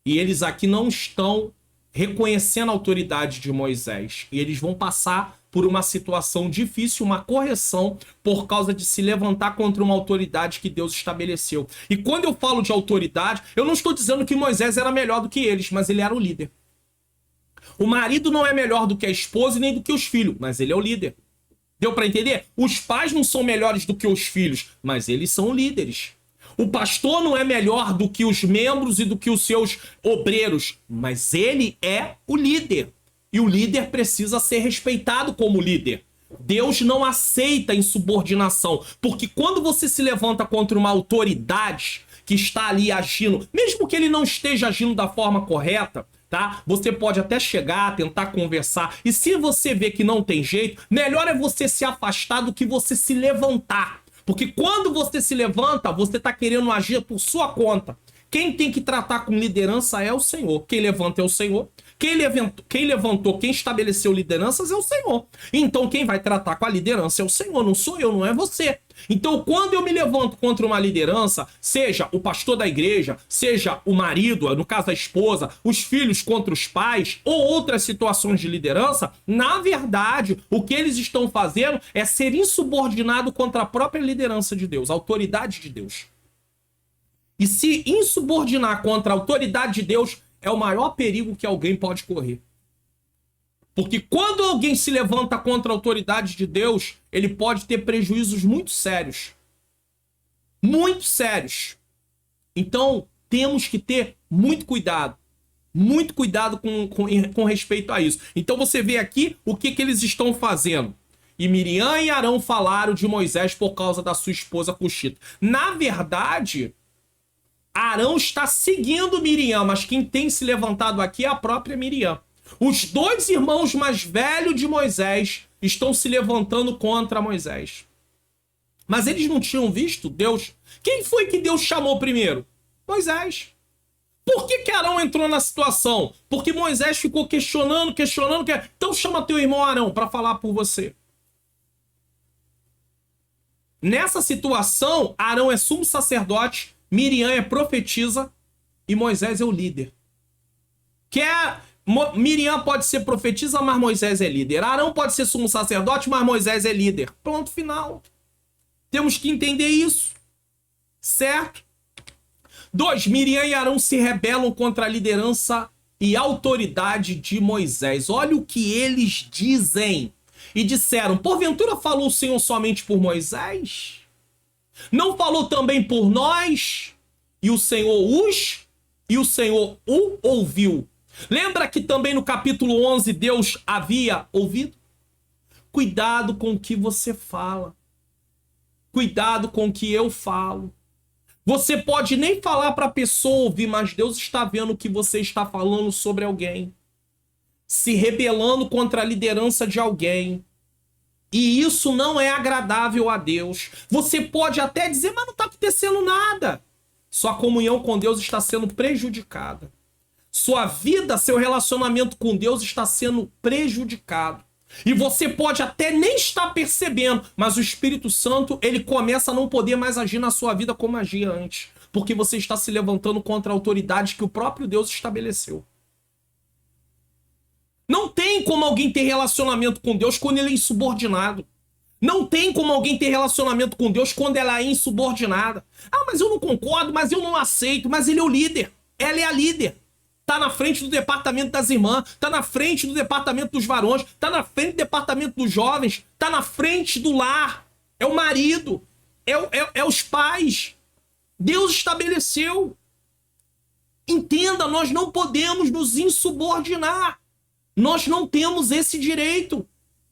E eles aqui não estão reconhecendo a autoridade de Moisés. E eles vão passar por uma situação difícil, uma correção, por causa de se levantar contra uma autoridade que Deus estabeleceu. E quando eu falo de autoridade, eu não estou dizendo que Moisés era melhor do que eles, mas ele era o líder. O marido não é melhor do que a esposa nem do que os filhos, mas ele é o líder. Deu para entender? Os pais não são melhores do que os filhos, mas eles são líderes. O pastor não é melhor do que os membros e do que os seus obreiros, mas ele é o líder. E o líder precisa ser respeitado como líder. Deus não aceita insubordinação, porque quando você se levanta contra uma autoridade que está ali agindo, mesmo que ele não esteja agindo da forma correta, tá? Você pode até chegar, tentar conversar, e se você vê que não tem jeito, melhor é você se afastar do que você se levantar. Porque quando você se levanta, você está querendo agir por sua conta. Quem tem que tratar com liderança é o Senhor. Quem levanta é o Senhor. Quem levantou, quem estabeleceu lideranças é o Senhor. Então quem vai tratar com a liderança é o Senhor, não sou eu, não é você. Então quando eu me levanto contra uma liderança, seja o pastor da igreja, seja o marido, no caso a esposa, os filhos contra os pais, ou outras situações de liderança, na verdade, o que eles estão fazendo é ser insubordinado contra a própria liderança de Deus, a autoridade de Deus. E se insubordinar contra a autoridade de Deus é o maior perigo que alguém pode correr. Porque quando alguém se levanta contra a autoridade de Deus, ele pode ter prejuízos muito sérios. Muito sérios. Então, temos que ter muito cuidado. Muito cuidado com respeito a isso. Então, você vê aqui o que eles estão fazendo. E Miriam e Arão falaram de Moisés por causa da sua esposa Cuxita. Na verdade, Arão está seguindo Miriam, mas quem tem se levantado aqui é a própria Miriam. Os dois irmãos mais velhos de Moisés estão se levantando contra Moisés. Mas eles não tinham visto Deus. Quem foi que Deus chamou primeiro? Moisés. Por que Arão entrou na situação? Porque Moisés ficou questionando. Então chama teu irmão Arão para falar por você. Nessa situação, Arão é sumo sacerdote, Miriam é profetisa e Moisés é o líder. Miriam pode ser profetisa, mas Moisés é líder. Arão pode ser sumo sacerdote, mas Moisés é líder. Pronto, final. Temos que entender isso. Certo? 2. Miriam e Arão se rebelam contra a liderança e autoridade de Moisés. Olha o que eles dizem. E disseram, porventura falou o Senhor somente por Moisés? Não falou também por nós? E o Senhor o ouviu. Lembra que também no capítulo 11 Deus havia ouvido? Cuidado com o que você fala. Cuidado com o que eu falo. Você pode nem falar para a pessoa ouvir, mas Deus está vendo o que você está falando sobre alguém. Se rebelando contra a liderança de alguém. E isso não é agradável a Deus. Você pode até dizer, mas não está acontecendo nada. Sua comunhão com Deus está sendo prejudicada. Sua vida, seu relacionamento com Deus está sendo prejudicado. E você pode até nem estar percebendo, mas o Espírito Santo, ele começa a não poder mais agir na sua vida como agia antes. Porque você está se levantando contra a autoridade que o próprio Deus estabeleceu. Não tem como alguém ter relacionamento com Deus quando ele é insubordinado. Não tem como alguém ter relacionamento com Deus quando ela é insubordinada. Ah, mas eu não concordo, mas eu não aceito. Mas ele é o líder. Ela é a líder. Tá na frente do departamento das irmãs. Tá na frente do departamento dos varões. Tá na frente do departamento dos jovens. Tá na frente do lar. É o marido. É os pais. Deus estabeleceu. Entenda, nós não podemos nos insubordinar. Nós não temos esse direito.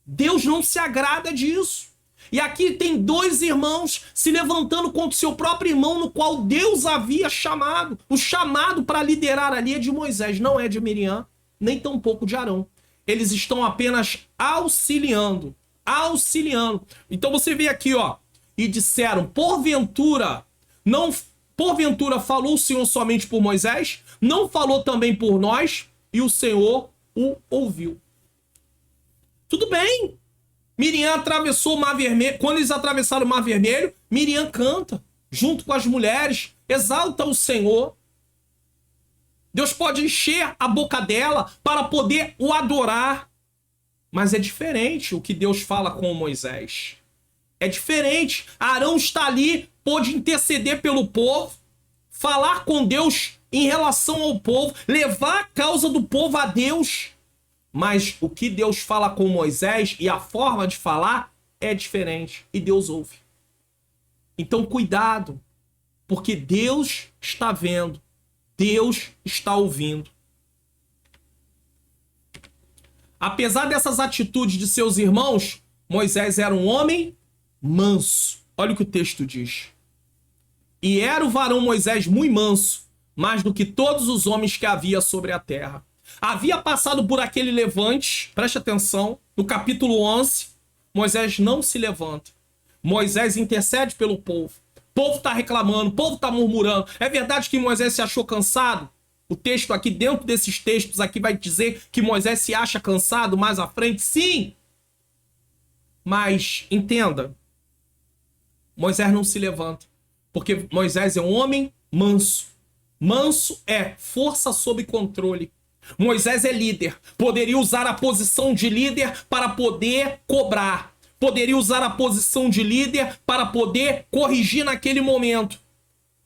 Deus não se agrada disso. E aqui tem dois irmãos se levantando contra o seu próprio irmão, no qual Deus havia chamado. O chamado para liderar ali é de Moisés, não é de Miriam, nem tampouco de Arão. Eles estão apenas auxiliando. Então você vê aqui, ó. E disseram, porventura falou o Senhor somente por Moisés? Não falou também por nós? E o Senhor o ouviu. Tudo bem. Miriam atravessou o Mar Vermelho. Quando eles atravessaram o Mar Vermelho, Miriam canta, junto com as mulheres, exalta o Senhor. Deus pode encher a boca dela para poder o adorar. Mas é diferente o que Deus fala com Moisés. É diferente. Arão está ali, pôde interceder pelo povo, falar com Deus em relação ao povo, levar a causa do povo a Deus. Mas o que Deus fala com Moisés e a forma de falar é diferente. E Deus ouve. Então cuidado, porque Deus está vendo. Deus está ouvindo. Apesar dessas atitudes de seus irmãos, Moisés era um homem manso. Olha o que o texto diz. E era o varão Moisés muito manso, mais do que todos os homens que havia sobre a terra. Havia passado por aquele levante, preste atenção, no capítulo 11, Moisés não se levanta. Moisés intercede pelo povo. O povo está reclamando, o povo está murmurando. É verdade que Moisés se achou cansado? O texto aqui, dentro desses textos aqui, vai dizer que Moisés se acha cansado mais à frente? Sim! Mas, entenda, Moisés não se levanta. Porque Moisés é um homem manso. Manso é força sob controle. Moisés é líder. Poderia usar a posição de líder para poder cobrar. Poderia usar a posição de líder para poder corrigir naquele momento.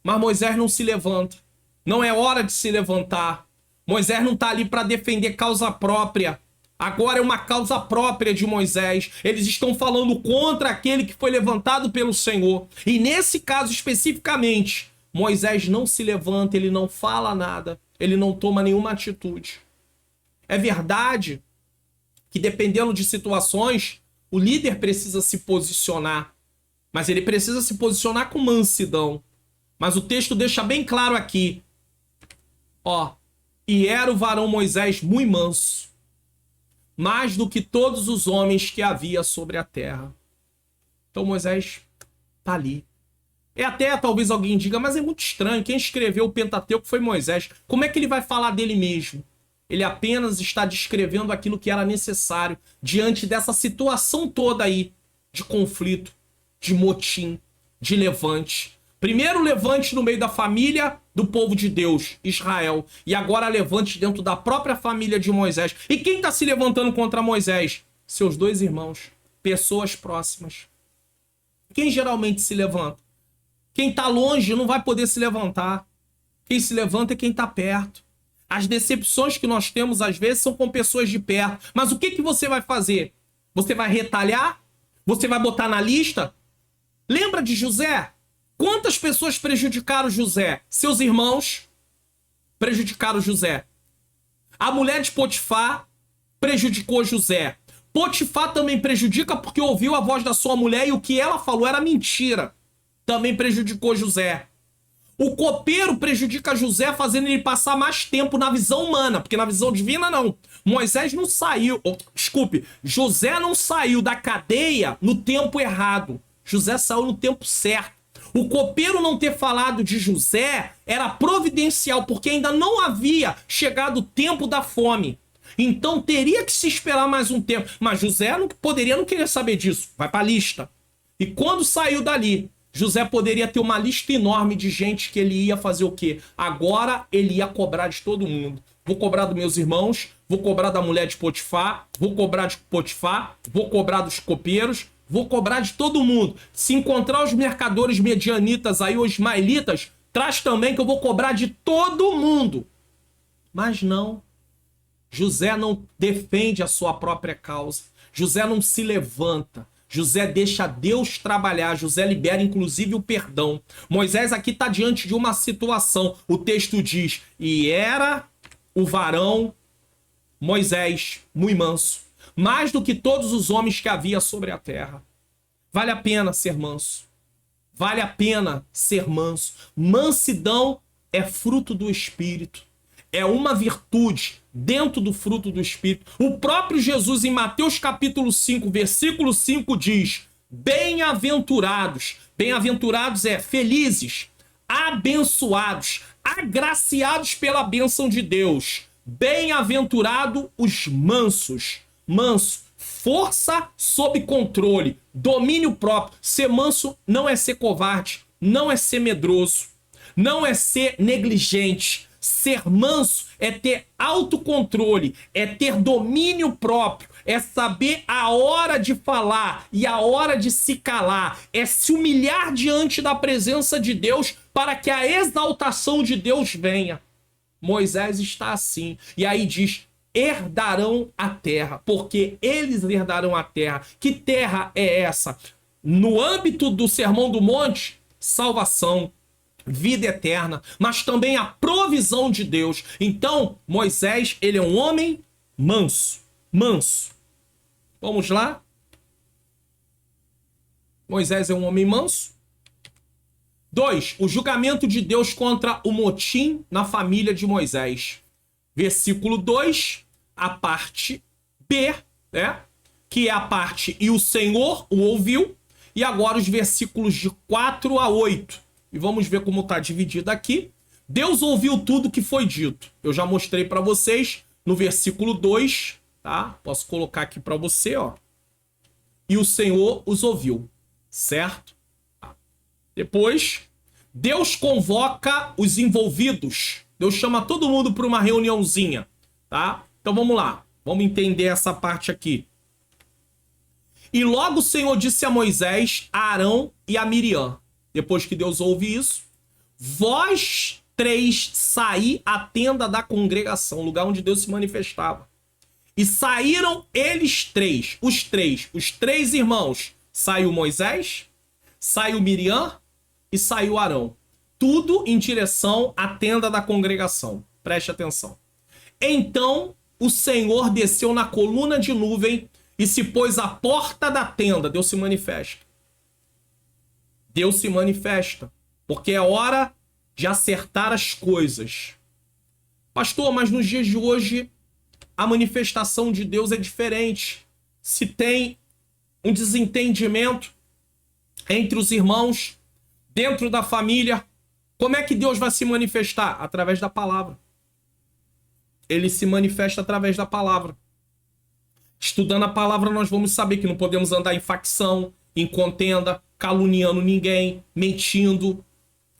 Mas Moisés não se levanta. Não é hora de se levantar. Moisés não está ali para defender causa própria. Agora é uma causa própria de Moisés. Eles estão falando contra aquele que foi levantado pelo Senhor. E nesse caso especificamente, Moisés não se levanta, ele não fala nada, ele não toma nenhuma atitude. É verdade que dependendo de situações, o líder precisa se posicionar. Mas ele precisa se posicionar com mansidão. Mas o texto deixa bem claro aqui. Ó, e era o varão Moisés muito manso, mais do que todos os homens que havia sobre a terra. Então Moisés tá ali. É até, talvez alguém diga, mas é muito estranho, quem escreveu o Pentateuco foi Moisés. Como é que ele vai falar dele mesmo? Ele apenas está descrevendo aquilo que era necessário diante dessa situação toda aí de conflito, de motim, de levante. Primeiro levante no meio da família do povo de Deus, Israel. E agora levante dentro da própria família de Moisés. E quem está se levantando contra Moisés? Seus dois irmãos, pessoas próximas. Quem geralmente se levanta? Quem está longe não vai poder se levantar. Quem se levanta é quem está perto. As decepções que nós temos às vezes são com pessoas de perto. Mas o que, que você vai fazer? Você vai retalhar? Você vai botar na lista? Lembra de José? Quantas pessoas prejudicaram José? Seus irmãos prejudicaram José. A mulher de Potifar prejudicou José. Potifar também prejudica porque ouviu a voz da sua mulher e o que ela falou era mentira. Também prejudicou José. O copeiro prejudica José fazendo ele passar mais tempo na visão humana, porque na visão divina não. Moisés não saiu, José não saiu da cadeia no tempo errado. José saiu no tempo certo. O copeiro não ter falado de José era providencial, porque ainda não havia chegado o tempo da fome. Então teria que se esperar mais um tempo. Mas José não querer saber disso. Vai para a lista. E quando saiu dali, José poderia ter uma lista enorme de gente que ele ia fazer o quê? Agora ele ia cobrar de todo mundo. Vou cobrar dos meus irmãos, vou cobrar da mulher de Potifar, vou cobrar de Potifar, vou cobrar dos copeiros, vou cobrar de todo mundo. Se encontrar os mercadores medianitas aí, os ismaelitas, traz também que eu vou cobrar de todo mundo. Mas não. José não defende a sua própria causa. José não se levanta. José deixa Deus trabalhar. José libera inclusive o perdão. Moisés aqui está diante de uma situação. O texto diz, e era o varão Moisés muito manso, mais do que todos os homens que havia sobre a terra. Vale a pena ser manso. Vale a pena ser manso. Mansidão é fruto do Espírito. É uma virtude dentro do fruto do Espírito. O próprio Jesus, em Mateus capítulo 5, versículo 5, diz: bem-aventurados. Bem-aventurados é felizes, abençoados, agraciados pela bênção de Deus. Bem-aventurado os mansos. Manso, força sob controle, domínio próprio. Ser manso não é ser covarde, não é ser medroso, não é ser negligente. Ser manso é ter autocontrole, é ter domínio próprio, é saber a hora de falar e a hora de se calar, é se humilhar diante da presença de Deus para que a exaltação de Deus venha. Moisés está assim. E aí diz: herdarão a terra, porque eles herdarão a terra. Que terra é essa? No âmbito do Sermão do Monte, salvação, vida eterna, mas também a provisão de Deus. Então, Moisés, ele é um homem manso. Manso. Vamos lá? Moisés é um homem manso. 2. O julgamento de Deus contra o motim na família de Moisés. Versículo 2, a parte B, né? Que é a parte "e o Senhor o ouviu", e agora os versículos de 4 a 8. E vamos ver como está dividido aqui. Deus ouviu tudo que foi dito. Eu já mostrei para vocês no versículo 2, tá? Posso colocar aqui para você, ó. E o Senhor os ouviu, certo? Depois, Deus convoca os envolvidos. Deus chama todo mundo para uma reuniãozinha, tá? Então vamos lá. Vamos entender essa parte aqui. E logo o Senhor disse a Moisés, a Arão e a Miriam. Depois que Deus ouve isso: vós três saí à tenda da congregação, lugar onde Deus se manifestava. E saíram eles três, os três irmãos. Saiu Moisés, saiu Miriam e saiu Arão. Tudo em direção à tenda da congregação. Preste atenção. Então o Senhor desceu na coluna de nuvem e se pôs à porta da tenda. Deus se manifesta. Deus se manifesta. Porque é hora de acertar as coisas. Pastor, mas nos dias de hoje a manifestação de Deus é diferente. Se tem um desentendimento entre os irmãos, dentro da família, como é que Deus vai se manifestar? Através da palavra. Ele se manifesta através da palavra. Estudando a palavra, nós vamos saber que não podemos andar em facção, em contenda, caluniando ninguém, mentindo,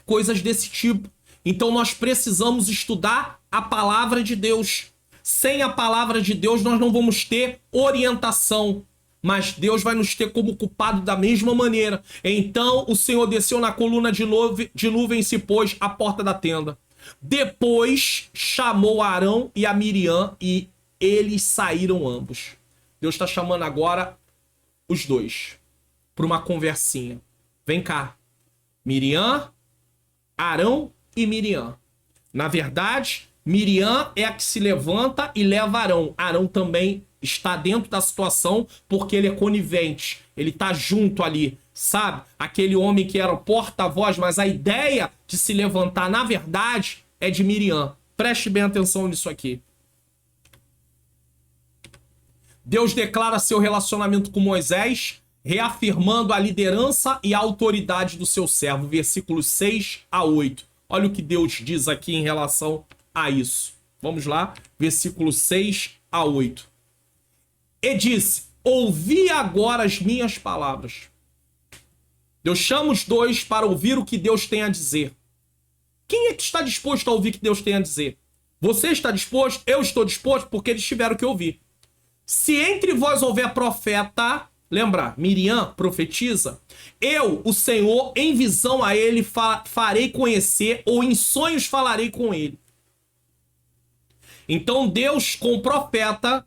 coisas desse tipo. Então nós precisamos estudar a palavra de Deus. Sem a palavra de Deus, nós não vamos ter orientação, mas Deus vai nos ter como culpado da mesma maneira. Então o Senhor desceu na coluna de nuvem e se pôs à porta da tenda. Depois chamou Arão e a Miriam e eles saíram ambos. Deus está chamando agora os dois para uma conversinha. Vem cá. Miriam, Arão e Miriam. Na verdade, Miriam é a que se levanta e leva Arão. Arão também está dentro da situação porque ele é conivente. Ele está junto ali, sabe? Aquele homem que era o porta-voz, mas a ideia de se levantar, na verdade, é de Miriam. Preste bem atenção nisso aqui. Deus declara seu relacionamento com Moisés, reafirmando a liderança e a autoridade do seu servo. Versículos 6 a 8. Olha o que Deus diz aqui em relação a isso. Vamos lá, versículo 6 a 8. E disse: ouvi agora as minhas palavras. Deus chama os dois para ouvir o que Deus tem a dizer. Quem é que está disposto a ouvir o que Deus tem a dizer? Você está disposto? Eu estou disposto, porque eles tiveram que ouvir. Se entre vós houver profeta, lembra, Miriam profetiza, eu, o Senhor, em visão a ele farei conhecer, ou em sonhos falarei com ele. Então Deus com o profeta,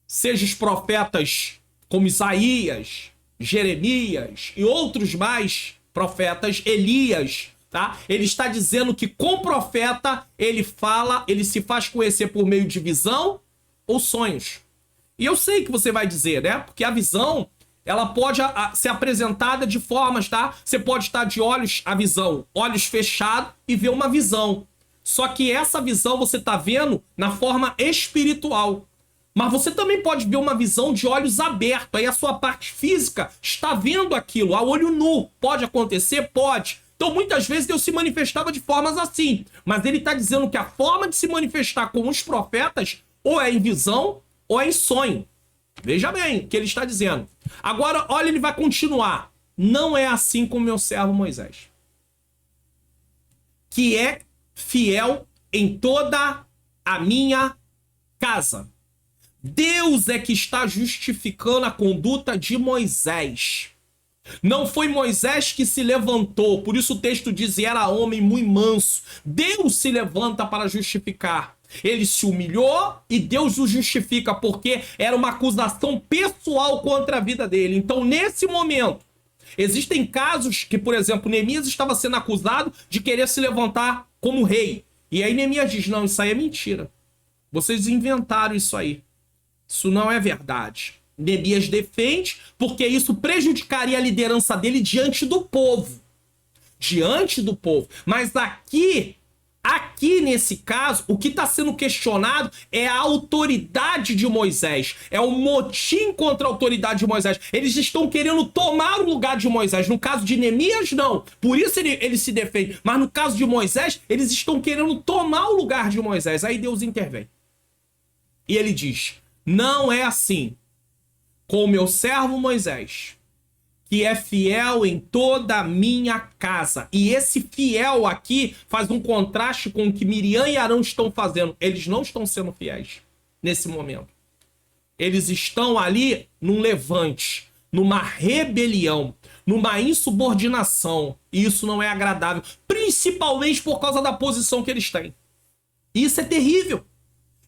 seja os profetas como Isaías, Jeremias e outros mais profetas, Elias, tá? Ele está dizendo que com o profeta ele fala, ele se faz conhecer por meio de visão ou sonhos. E eu sei que você vai dizer, né? Porque a visão ela pode ser apresentada de formas, tá? Você pode estar de olhos, a visão, olhos fechados e ver uma visão. Só que essa visão você está vendo na forma espiritual. Mas você também pode ver uma visão de olhos abertos. Aí a sua parte física está vendo aquilo a olho nu. Pode acontecer? Pode. Então muitas vezes Deus se manifestava de formas assim. Mas ele está dizendo que a forma de se manifestar com os profetas ou é em visão ou é em sonho. Veja bem o que ele está dizendo. Agora, olha, ele vai continuar. Não é assim com o meu servo Moisés, que é fiel em toda a minha casa. Deus é que está justificando a conduta de Moisés. Não foi Moisés que se levantou, por isso o texto diz, era homem muito manso. Deus se levanta para justificar. Ele se humilhou e Deus o justifica, porque era uma acusação pessoal contra a vida dele. Então, nesse momento, existem casos que, por exemplo, Neemias estava sendo acusado de querer se levantar como rei. E aí Neemias diz, não, isso aí é mentira. Vocês inventaram isso aí. Isso não é verdade. Neemias defende porque isso prejudicaria a liderança dele diante do povo. Diante do povo. Mas aqui nesse caso, o que está sendo questionado é a autoridade de Moisés. É o motim contra a autoridade de Moisés. Eles estão querendo tomar o lugar de Moisés. No caso de Neemias, não. Por isso ele se defende. Mas no caso de Moisés, eles estão querendo tomar o lugar de Moisés. Aí Deus intervém. E ele diz, não é assim com o meu servo Moisés, que é fiel em toda a minha casa. E esse fiel aqui faz um contraste com o que Miriam e Arão estão fazendo. Eles não estão sendo fiéis nesse momento. Eles estão ali num levante, numa rebelião, numa insubordinação. E isso não é agradável, principalmente por causa da posição que eles têm. Isso é terrível.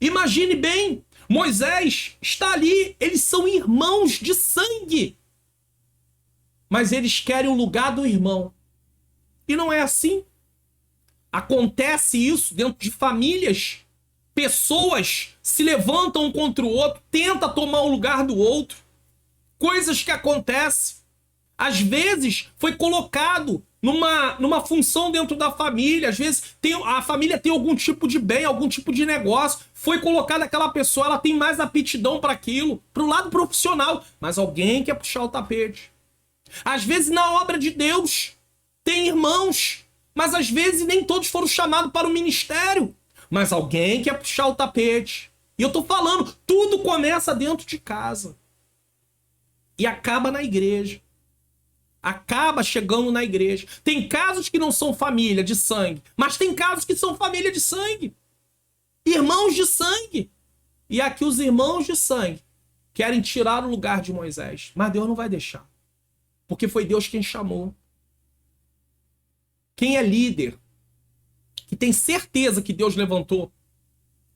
Imagine bem, Moisés está ali, eles são irmãos de sangue. Mas eles querem o lugar do irmão. E não é assim. Acontece isso dentro de famílias. Pessoas se levantam um contra o outro, tentam tomar o lugar do outro. Coisas que acontecem. Às vezes foi colocado numa função dentro da família. Às vezes a família tem algum tipo de bem, algum tipo de negócio. Foi colocada aquela pessoa, ela tem mais aptidão para aquilo, para o lado profissional. Mas alguém quer puxar o tapete. Às vezes na obra de Deus tem irmãos, mas às vezes nem todos foram chamados para o ministério. Mas alguém quer puxar o tapete. E eu tô falando, tudo começa dentro de casa. E acaba na igreja. Acaba chegando na igreja. Tem casos que não são família de sangue, mas tem casos que são família de sangue. Irmãos de sangue. E aqui os irmãos de sangue querem tirar o lugar de Moisés. Mas Deus não vai deixar. Porque foi Deus quem chamou. Quem é líder, que tem certeza que Deus levantou,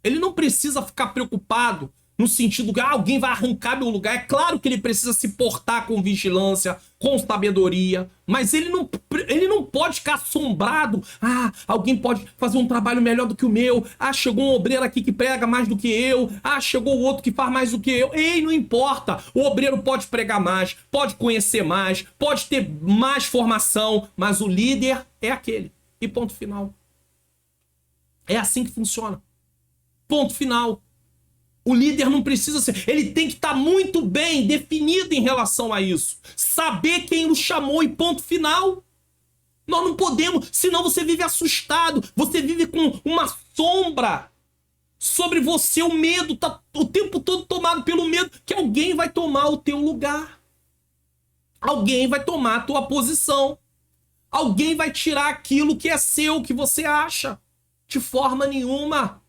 ele não precisa ficar preocupado no sentido que alguém vai arrancar meu lugar. É claro que ele precisa se portar com vigilância, com sabedoria, mas ele não pode ficar assombrado. Alguém pode fazer um trabalho melhor do que o meu. Chegou um obreiro aqui que prega mais do que eu. Chegou outro que faz mais do que eu. Ei, não importa. O obreiro pode pregar mais, pode conhecer mais, pode ter mais formação, mas o líder é aquele. E ponto final. É assim que funciona. Ponto final. O líder não precisa ser... Ele tem que estar muito bem definido em relação a isso. Saber quem o chamou e ponto final. Nós não podemos... Senão você vive assustado. Você vive com uma sombra sobre você. O medo está o tempo todo tomado pelo medo que alguém vai tomar o teu lugar. Alguém vai tomar a tua posição. Alguém vai tirar aquilo que é seu, que você acha. De forma nenhuma.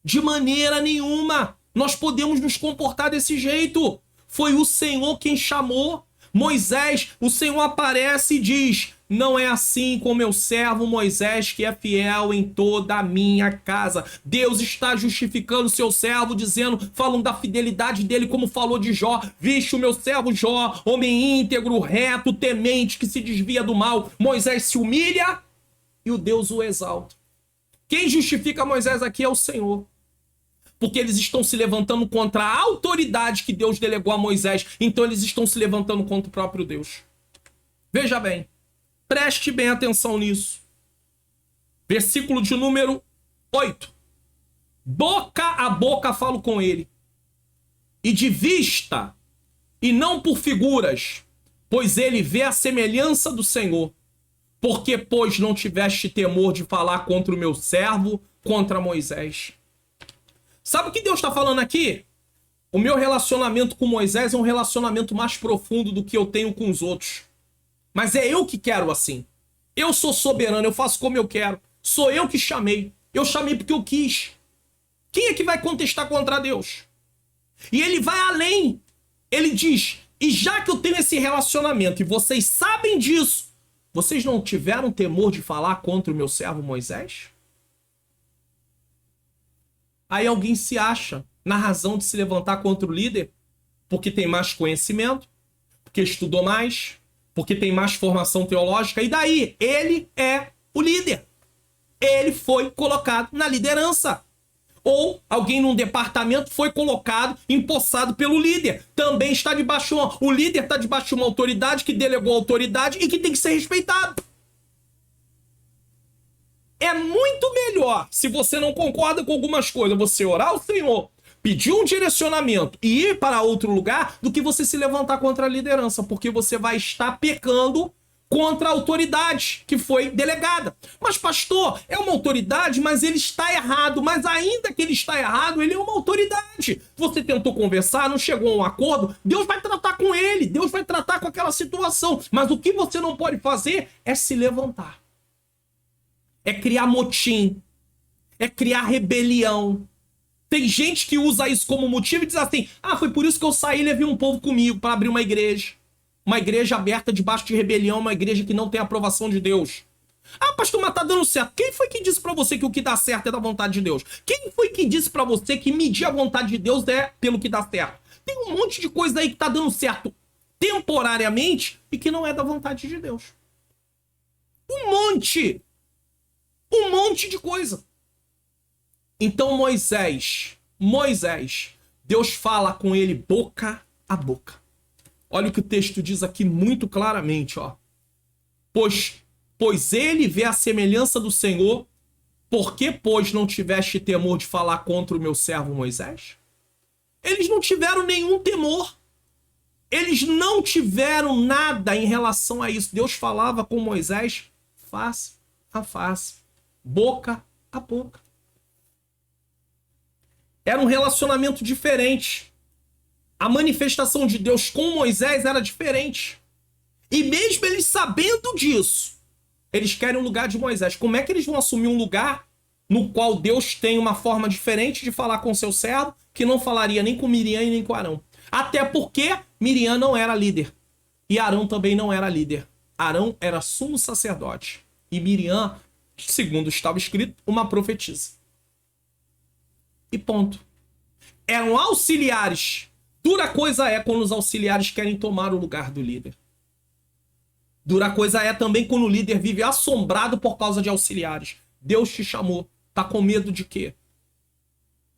De maneira nenhuma. Nós podemos nos comportar desse jeito. Foi o Senhor quem chamou. Moisés, o Senhor aparece e diz, não é assim com meu servo Moisés, que é fiel em toda a minha casa. Deus está justificando seu servo, dizendo, falando da fidelidade dele, como falou de Jó. Viste o meu servo Jó, homem íntegro, reto, temente, que se desvia do mal. Moisés se humilha e o Deus o exalta. Quem justifica Moisés aqui é o Senhor. Porque eles estão se levantando contra a autoridade que Deus delegou a Moisés. Então eles estão se levantando contra o próprio Deus. Veja bem. Preste bem atenção nisso. Versículo de número 8. Boca a boca falo com ele, e de vista, e não por figuras, pois ele vê a semelhança do Senhor. Porque, pois, não tiveste temor de falar contra o meu servo, contra Moisés? Sabe o que Deus está falando aqui? O meu relacionamento com Moisés é um relacionamento mais profundo do que eu tenho com os outros. Mas é eu que quero assim. Eu sou soberano, eu faço como eu quero. Sou eu que chamei. Eu chamei porque eu quis. Quem é que vai contestar contra Deus? E ele vai além. Ele diz, e já que eu tenho esse relacionamento e vocês sabem disso, vocês não tiveram temor de falar contra o meu servo Moisés? Aí alguém se acha na razão de se levantar contra o líder porque tem mais conhecimento, porque estudou mais, porque tem mais formação teológica, e daí ele é o líder. Ele foi colocado na liderança. Ou alguém num departamento foi colocado, empossado pelo líder. Também está debaixo de o líder está debaixo de uma autoridade que delegou autoridade e que tem que ser respeitado. É muito melhor, se você não concorda com algumas coisas, você orar ao Senhor, pedir um direcionamento e ir para outro lugar, do que você se levantar contra a liderança, porque você vai estar pecando contra a autoridade que foi delegada. Mas, pastor, é uma autoridade, mas ele está errado. Mas ainda que ele está errado, ele é uma autoridade. Você tentou conversar, não chegou a um acordo, Deus vai tratar com ele, Deus vai tratar com aquela situação. Mas o que você não pode fazer é se levantar. É criar motim. É criar rebelião. Tem gente que usa isso como motivo e diz assim, foi por isso que eu saí e levei um povo comigo para abrir uma igreja. Uma igreja aberta debaixo de rebelião, uma igreja que não tem aprovação de Deus. Pastor, mas tá dando certo. Quem foi que disse pra você que o que dá certo é da vontade de Deus? Quem foi que disse pra você que medir a vontade de Deus é pelo que dá certo? Tem um monte de coisa aí que tá dando certo temporariamente e que não é da vontade de Deus. Um monte de coisa. Então Moisés, Deus fala com ele boca a boca. Olha o que o texto diz aqui muito claramente, ó. Pois ele vê a semelhança do Senhor, por que, pois, não tiveste temor de falar contra o meu servo Moisés? Eles não tiveram nenhum temor. Eles não tiveram nada em relação a isso. Deus falava com Moisés face a face, boca a boca. Era um relacionamento diferente. A manifestação de Deus com Moisés era diferente. E mesmo eles sabendo disso, eles querem o lugar de Moisés. Como é que eles vão assumir um lugar no qual Deus tem uma forma diferente de falar com seu servo, que não falaria nem com Miriam e nem com Arão? Até porque Miriam não era líder. E Arão também não era líder. Arão era sumo sacerdote. E Miriam, segundo estava escrito, uma profetisa. E ponto. Eram auxiliares. Dura coisa é quando os auxiliares querem tomar o lugar do líder. Dura coisa é também quando o líder vive assombrado por causa de auxiliares. Deus te chamou. Tá com medo de quê?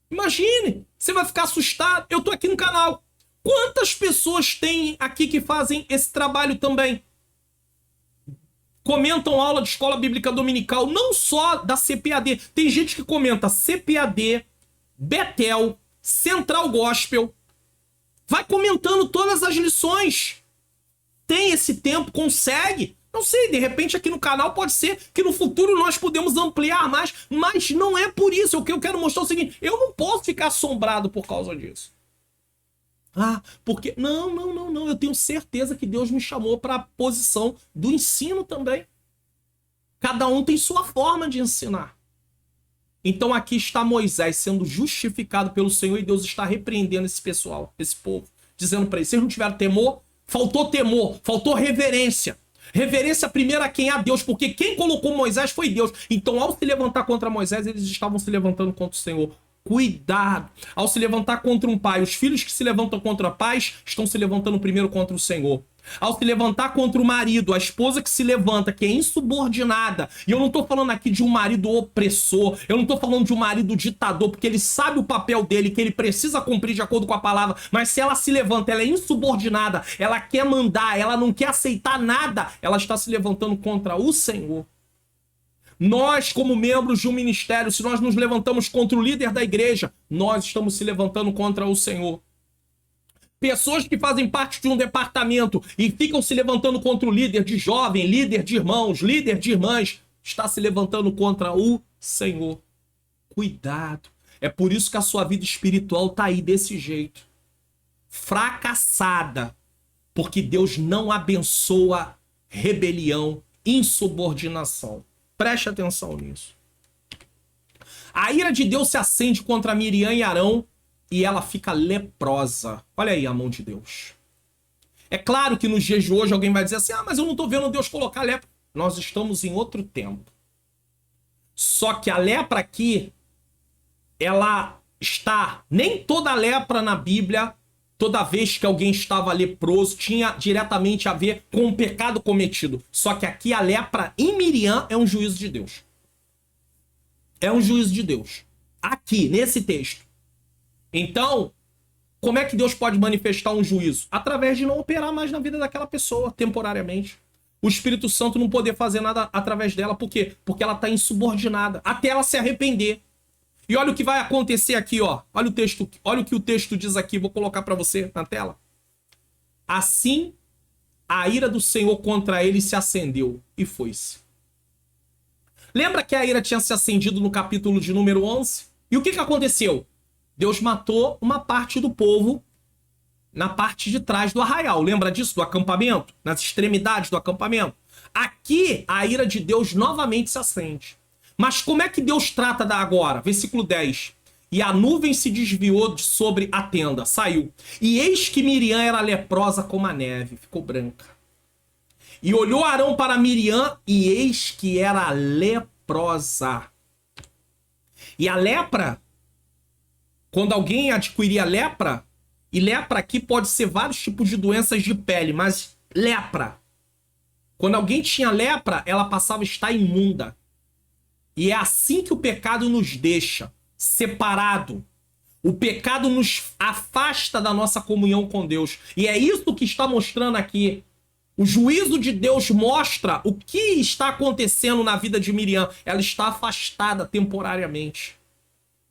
Imagine, você vai ficar assustado. Eu tô aqui no canal. Quantas pessoas tem aqui que fazem esse trabalho também? Comentam aula de escola bíblica dominical, não só da CPAD. Tem gente que comenta CPAD, Betel, Central Gospel. Vai comentando todas as lições. Tem esse tempo, consegue. Não sei, de repente aqui no canal pode ser que no futuro nós podemos ampliar mais, mas não é por isso. O que eu quero mostrar é o seguinte, eu não posso ficar assombrado por causa disso. Porque... Não. Eu tenho certeza que Deus me chamou para a posição do ensino também. Cada um tem sua forma de ensinar. Então aqui está Moisés sendo justificado pelo Senhor e Deus está repreendendo esse pessoal, esse povo. Dizendo para eles, vocês não tiveram temor? Temor, faltou reverência. Reverência primeiro a quem? A Deus, porque quem colocou Moisés foi Deus. Então ao se levantar contra Moisés, eles estavam se levantando contra o Senhor. Cuidado. Ao se levantar contra um pai, os filhos que se levantam contra pais estão se levantando primeiro contra o Senhor. Ao se levantar contra o marido, a esposa que se levanta, que é insubordinada, e eu não tô falando aqui de um marido opressor, eu não tô falando de um marido ditador, porque ele sabe o papel dele, que ele precisa cumprir de acordo com a palavra, mas se ela se levanta, ela é insubordinada, ela quer mandar, ela não quer aceitar nada, ela está se levantando contra o Senhor. Nós, como membros de um ministério, se nós nos levantamos contra o líder da igreja, nós estamos se levantando contra o Senhor. Pessoas que fazem parte de um departamento e ficam se levantando contra o líder de jovem, líder de irmãos, líder de irmãs, está se levantando contra o Senhor. Cuidado. É por isso que a sua vida espiritual está aí desse jeito. Fracassada. Porque Deus não abençoa rebelião, insubordinação. Preste atenção nisso. A ira de Deus se acende contra Miriam e Arão e ela fica leprosa. Olha aí a mão de Deus. É claro que nos dias de hoje alguém vai dizer assim, mas eu não estou vendo Deus colocar lepra. Nós estamos em outro tempo. Só que a lepra aqui, ela está... Nem toda lepra na Bíblia, toda vez que alguém estava leproso, tinha diretamente a ver com o pecado cometido. Só que aqui a lepra em Miriam é um juízo de Deus. É um juízo de Deus. Aqui, nesse texto. Então, como é que Deus pode manifestar um juízo? Através de não operar mais na vida daquela pessoa, temporariamente. O Espírito Santo não poder fazer nada através dela. Por quê? Porque ela está insubordinada. Até ela se arrepender. E olha o que vai acontecer aqui, ó. Olha o texto, olha o que o texto diz aqui. Vou colocar para você na tela. Assim, a ira do Senhor contra ele se acendeu e foi-se. Lembra que a ira tinha se acendido no capítulo de número 11? E o que aconteceu? Deus matou uma parte do povo na parte de trás do arraial. Lembra disso? Do acampamento? Nas extremidades do acampamento. Aqui, a ira de Deus novamente se acende. Mas como é que Deus trata da agora? Versículo 10. E a nuvem se desviou de sobre a tenda, saiu. E eis que Miriam era leprosa como a neve, ficou branca. E olhou Arão para Miriam, e eis que era leprosa. E a lepra, quando alguém adquiria lepra, e lepra aqui pode ser vários tipos de doenças de pele, mas lepra. Quando alguém tinha lepra, ela passava a estar imunda. E é assim que o pecado nos deixa, separado. O pecado nos afasta da nossa comunhão com Deus. E é isso que está mostrando aqui. O juízo de Deus mostra o que está acontecendo na vida de Miriam. Ela está afastada temporariamente.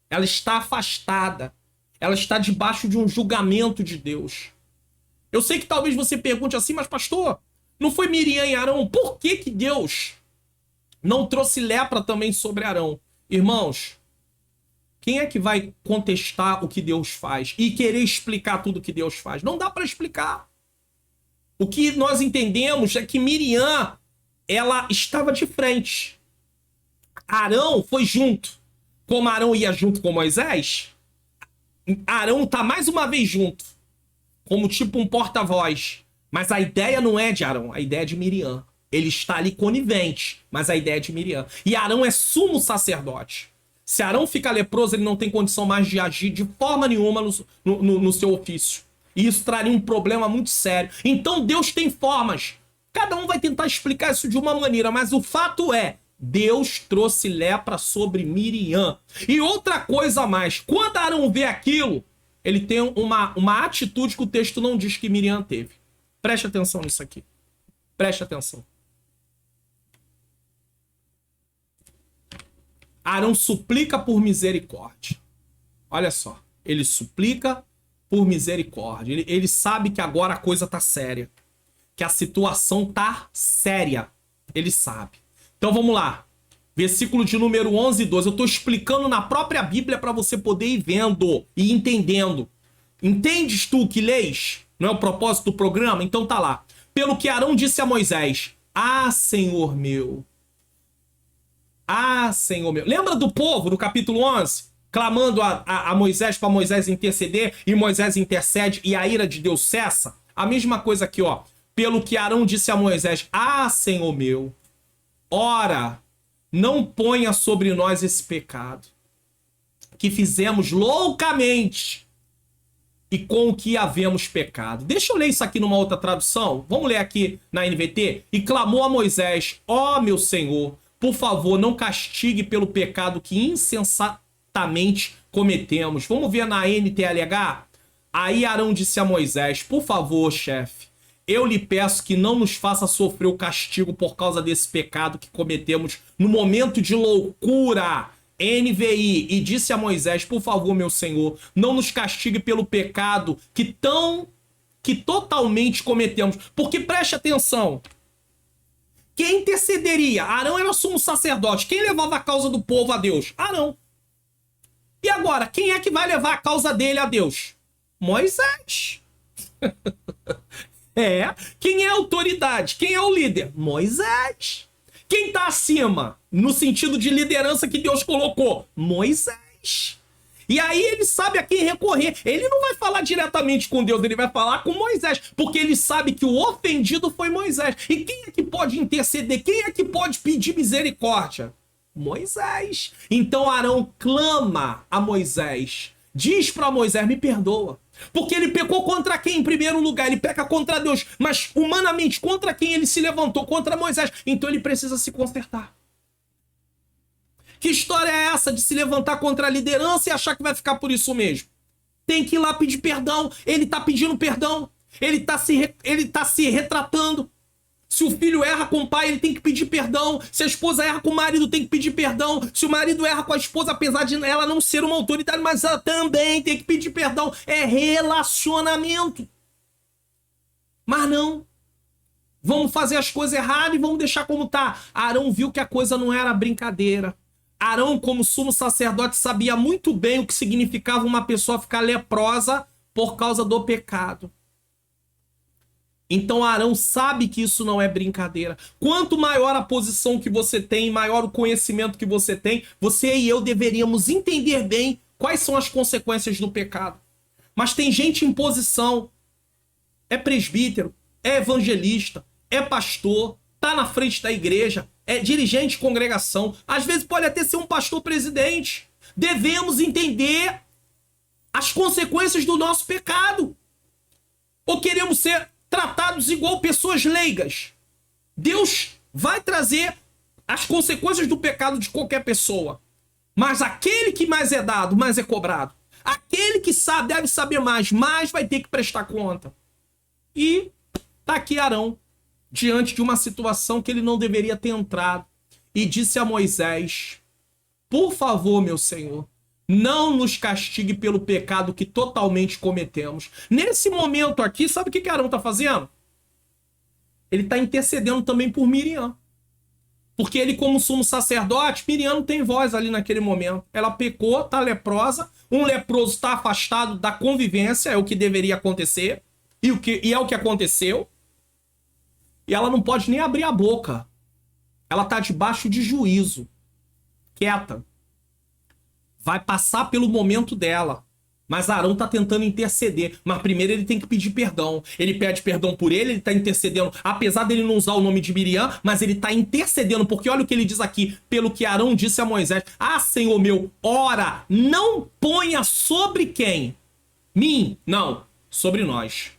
Ela está afastada. Ela está debaixo de um julgamento de Deus. Eu sei que talvez você pergunte assim, mas pastor, não foi Miriam e Arão? Por que que Deus não trouxe lepra também sobre Arão? Irmãos, quem é que vai contestar o que Deus faz e querer explicar tudo que Deus faz? Não dá para explicar. O que nós entendemos é que Miriam, ela estava de frente. Arão foi junto. Como Arão ia junto com Moisés, Arão está mais uma vez junto. Como tipo um porta-voz. Mas a ideia não é de Arão, a ideia é de Miriam. Ele está ali conivente, mas a ideia é de Miriam. E Arão é sumo sacerdote. Se Arão fica leproso, ele não tem condição mais de agir de forma nenhuma no seu ofício. E isso traria um problema muito sério. Então Deus tem formas. Cada um vai tentar explicar isso de uma maneira, mas o fato é, Deus trouxe lepra sobre Miriam. E outra coisa a mais, quando Arão vê aquilo, ele tem uma atitude que o texto não diz que Miriam teve. Preste atenção nisso aqui. Preste atenção. Arão suplica por misericórdia. Olha só, ele suplica por misericórdia. Ele sabe que agora a coisa tá séria. Que a situação tá séria. Ele sabe. Então vamos lá. Versículo de número 11 e 12. Eu tô explicando na própria Bíblia para você poder ir vendo e entendendo. Entendes tu que lês? Não é o propósito do programa? Então tá lá. Pelo que Arão disse a Moisés: Ah, Senhor meu. Ah, Senhor meu. Lembra do povo, no capítulo 11? Clamando a Moisés para Moisés interceder, e Moisés intercede e a ira de Deus cessa? A mesma coisa aqui, ó. Pelo que Arão disse a Moisés: Ah, Senhor meu, ora, não ponha sobre nós esse pecado. que fizemos loucamente e com o que havemos pecado. Deixa eu ler isso aqui numa outra tradução. Vamos ler aqui na NVT. E clamou a Moisés: ó meu Senhor, por favor, não castigue pelo pecado que insensatamente cometemos. Vamos ver na NTLH? Aí Arão disse a Moisés: por favor, chefe, eu lhe peço que não nos faça sofrer o castigo por causa desse pecado que cometemos no momento de loucura. NVI, e disse a Moisés: por favor, meu Senhor, não nos castigue pelo pecado que totalmente cometemos. Porque preste atenção, quem intercederia? Arão era o sumo sacerdote. Quem levava a causa do povo a Deus? Arão. E agora, quem é que vai levar a causa dele a Deus? Moisés. Quem é a autoridade? Quem é o líder? Moisés. Quem está acima, no sentido de liderança que Deus colocou? Moisés. E aí ele sabe a quem recorrer. Ele não vai falar diretamente com Deus, ele vai falar com Moisés, porque ele sabe que o ofendido foi Moisés. E quem é que pode interceder? Quem é que pode pedir misericórdia? Moisés. Então Arão clama a Moisés, diz para Moisés: me perdoa. Porque ele pecou contra quem em primeiro lugar? Ele peca contra Deus, mas humanamente contra quem ele se levantou? Contra Moisés. Então ele precisa se consertar. Que história é essa de se levantar contra a liderança e achar que vai ficar por isso mesmo? Tem que ir lá pedir perdão. Ele tá pedindo perdão. Ele tá se retratando. Se o filho erra com o pai, ele tem que pedir perdão. Se a esposa erra com o marido, tem que pedir perdão. Se o marido erra com a esposa, apesar de ela não ser uma autoridade, mas ela também tem que pedir perdão. É relacionamento. Mas não. Vamos fazer as coisas erradas e vamos deixar como tá. Arão viu que a coisa não era brincadeira. Arão, como sumo sacerdote, sabia muito bem o que significava uma pessoa ficar leprosa por causa do pecado. Então Arão sabe que isso não é brincadeira. Quanto maior a posição que você tem, maior o conhecimento que você tem, você e eu deveríamos entender bem quais são as consequências do pecado. Mas tem gente em posição, é presbítero, é evangelista, é pastor, tá na frente da igreja, é dirigente de congregação, às vezes pode até ser um pastor presidente. Devemos entender as consequências do nosso pecado. Ou queremos ser tratados igual pessoas leigas? Deus vai trazer as consequências do pecado de qualquer pessoa. Mas aquele que mais é dado, mais é cobrado. Aquele que sabe, deve saber mais vai ter que prestar conta. E tá aqui Arão, diante de uma situação que ele não deveria ter entrado. E disse a Moisés: por favor, meu Senhor, não nos castigue pelo pecado que totalmente cometemos. Nesse momento aqui, sabe o que Arão está fazendo? Ele está intercedendo também por Miriam. Porque ele, como sumo sacerdote, Miriam não tem voz ali naquele momento. Ela pecou, está leprosa. Um leproso está afastado da convivência, é o que deveria acontecer. E é o que aconteceu. E ela não pode nem abrir a boca. Ela está debaixo de juízo. Quieta. Vai passar pelo momento dela. Mas Arão está tentando interceder. Mas primeiro ele tem que pedir perdão. Ele pede perdão por ele está intercedendo. Apesar dele não usar o nome de Miriam, mas ele está intercedendo. Porque olha o que ele diz aqui. Pelo que Arão disse a Moisés: ah, Senhor meu, ora, não ponha sobre quem? Mim? Não, sobre nós.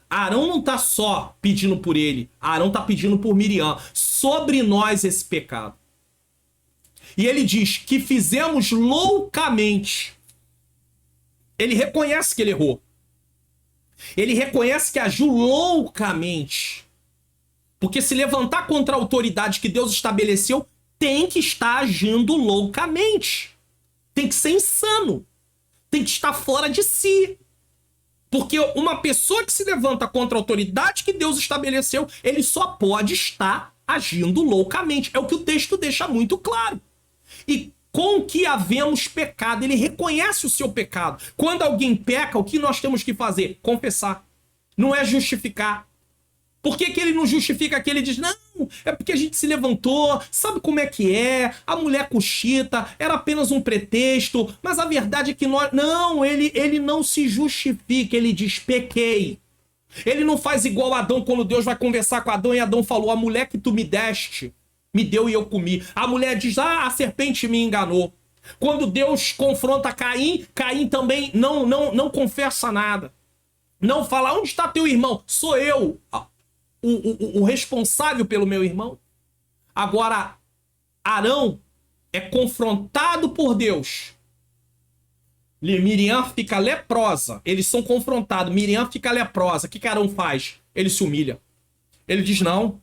Arão não está só pedindo por ele. Arão está pedindo por Miriam. Sobre nós esse pecado. E ele diz que fizemos loucamente. Ele reconhece que ele errou. Ele reconhece que agiu loucamente. Porque se levantar contra a autoridade que Deus estabeleceu, tem que estar agindo loucamente. Tem que ser insano. Tem que estar fora de si. Porque uma pessoa que se levanta contra a autoridade que Deus estabeleceu, ele só pode estar agindo loucamente. É o que o texto deixa muito claro. E com que havemos pecado, ele reconhece o seu pecado. Quando alguém peca, o que nós temos que fazer? Confessar. Não é justificar. Por que ele não justifica que ele diz: não, é porque a gente se levantou, sabe como é que é, a mulher cochita, era apenas um pretexto, mas a verdade é que nós... Não, ele não se justifica, ele diz: pequei. Ele não faz igual Adão quando Deus vai conversar com Adão e Adão falou: a mulher que tu me deste, me deu e eu comi. A mulher diz: ah, a serpente me enganou. Quando Deus confronta Caim, Caim também não confessa nada. Não fala, onde está teu irmão? Sou eu o responsável pelo meu irmão. Agora, Arão é confrontado por Deus. Miriam fica leprosa. Eles são confrontados. Miriam fica leprosa. O que Arão faz? Ele se humilha. Ele diz, não.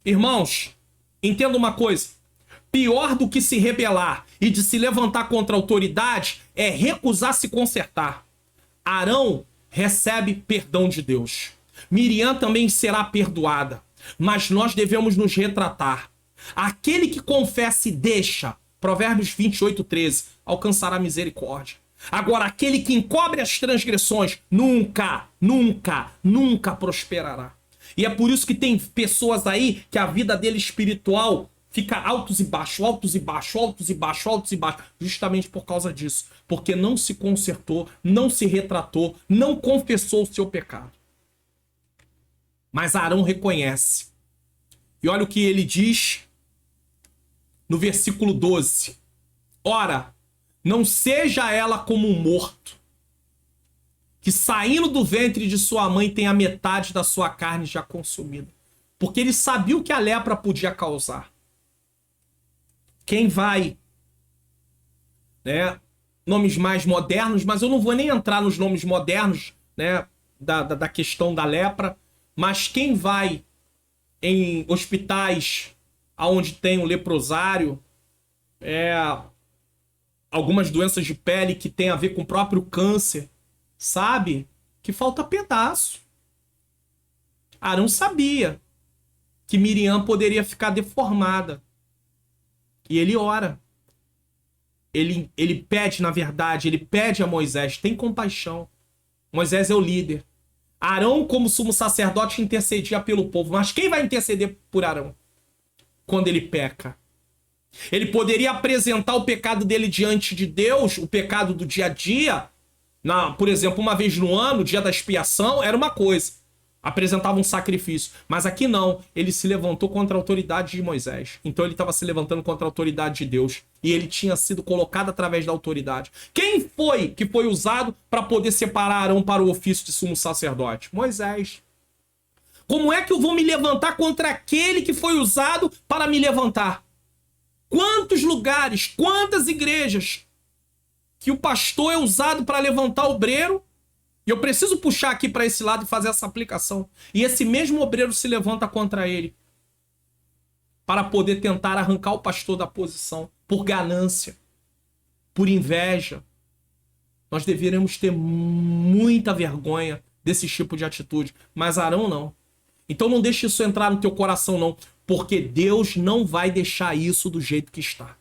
Irmãos, entenda uma coisa. Pior do que se rebelar e de se levantar contra a autoridade é recusar se consertar. Arão recebe perdão de Deus. Miriam também será perdoada. Mas nós devemos nos retratar. Aquele que confessa e deixa, Provérbios 28:13, alcançará misericórdia. Agora, aquele que encobre as transgressões, nunca prosperará. E é por isso que tem pessoas aí que a vida dele espiritual fica altos e baixos, altos e baixos, altos e baixos, altos e baixos. Justamente por causa disso. Porque não se consertou, não se retratou, não confessou o seu pecado. Mas Arão reconhece. E olha o que ele diz no versículo 12. Ora, não seja ela como um morto, que saindo do ventre de sua mãe tem a metade da sua carne já consumida. Porque ele sabia o que a lepra podia causar. Quem vai, né, nomes mais modernos, mas eu não vou nem entrar nos nomes modernos, né, da questão da lepra, mas quem vai em hospitais onde tem um leprosário, algumas doenças de pele que tem a ver com o próprio câncer, sabe que falta pedaço. Arão sabia que Miriam poderia ficar deformada. E ele ora. Ele pede, na verdade, ele pede a Moisés, tem compaixão. Moisés é o líder. Arão, como sumo sacerdote, intercedia pelo povo. Mas quem vai interceder por Arão? Quando ele peca. Ele poderia apresentar o pecado dele diante de Deus, o pecado do dia a dia. Por exemplo, uma vez no ano, o dia da expiação, era uma coisa. Apresentava um sacrifício. Mas aqui não. Ele se levantou contra a autoridade de Moisés. Então ele estava se levantando contra a autoridade de Deus. E ele tinha sido colocado através da autoridade. Quem foi que foi usado para poder separar Arão para o ofício de sumo sacerdote? Moisés. Como é que eu vou me levantar contra aquele que foi usado para me levantar? Quantos lugares, quantas igrejas que o pastor é usado para levantar o obreiro? E eu preciso puxar aqui para esse lado e fazer essa aplicação. E esse mesmo obreiro se levanta contra ele para poder tentar arrancar o pastor da posição por ganância, por inveja. Nós deveríamos ter muita vergonha desse tipo de atitude. Mas Arão não. Então não deixe isso entrar no teu coração não. Porque Deus não vai deixar isso do jeito que está.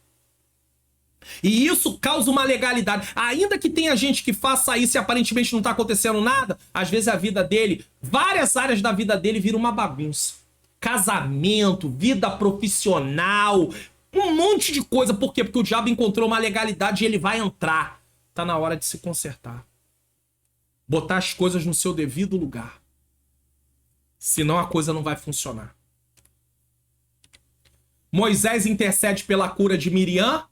E isso causa uma legalidade. Ainda que tenha gente que faça isso e aparentemente não está acontecendo nada, às vezes a vida dele, várias áreas da vida dele viram uma bagunça. Casamento, vida profissional, um monte de coisa. Por quê? Porque o diabo encontrou uma legalidade e ele vai entrar. Tá na hora de se consertar. Botar as coisas no seu devido lugar. Senão a coisa não vai funcionar. Moisés intercede pela cura de Miriam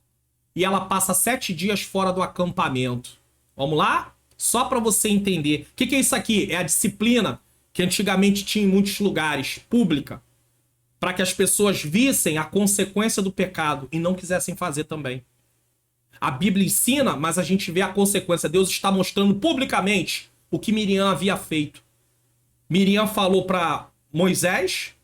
e ela passa 7 dias fora do acampamento. Vamos lá? Só para você entender. O que é isso aqui? É a disciplina que antigamente tinha em muitos lugares, pública, para que as pessoas vissem a consequência do pecado e não quisessem fazer também. A Bíblia ensina, mas a gente vê a consequência. Deus está mostrando publicamente o que Miriam havia feito. Miriam falou para Moisés,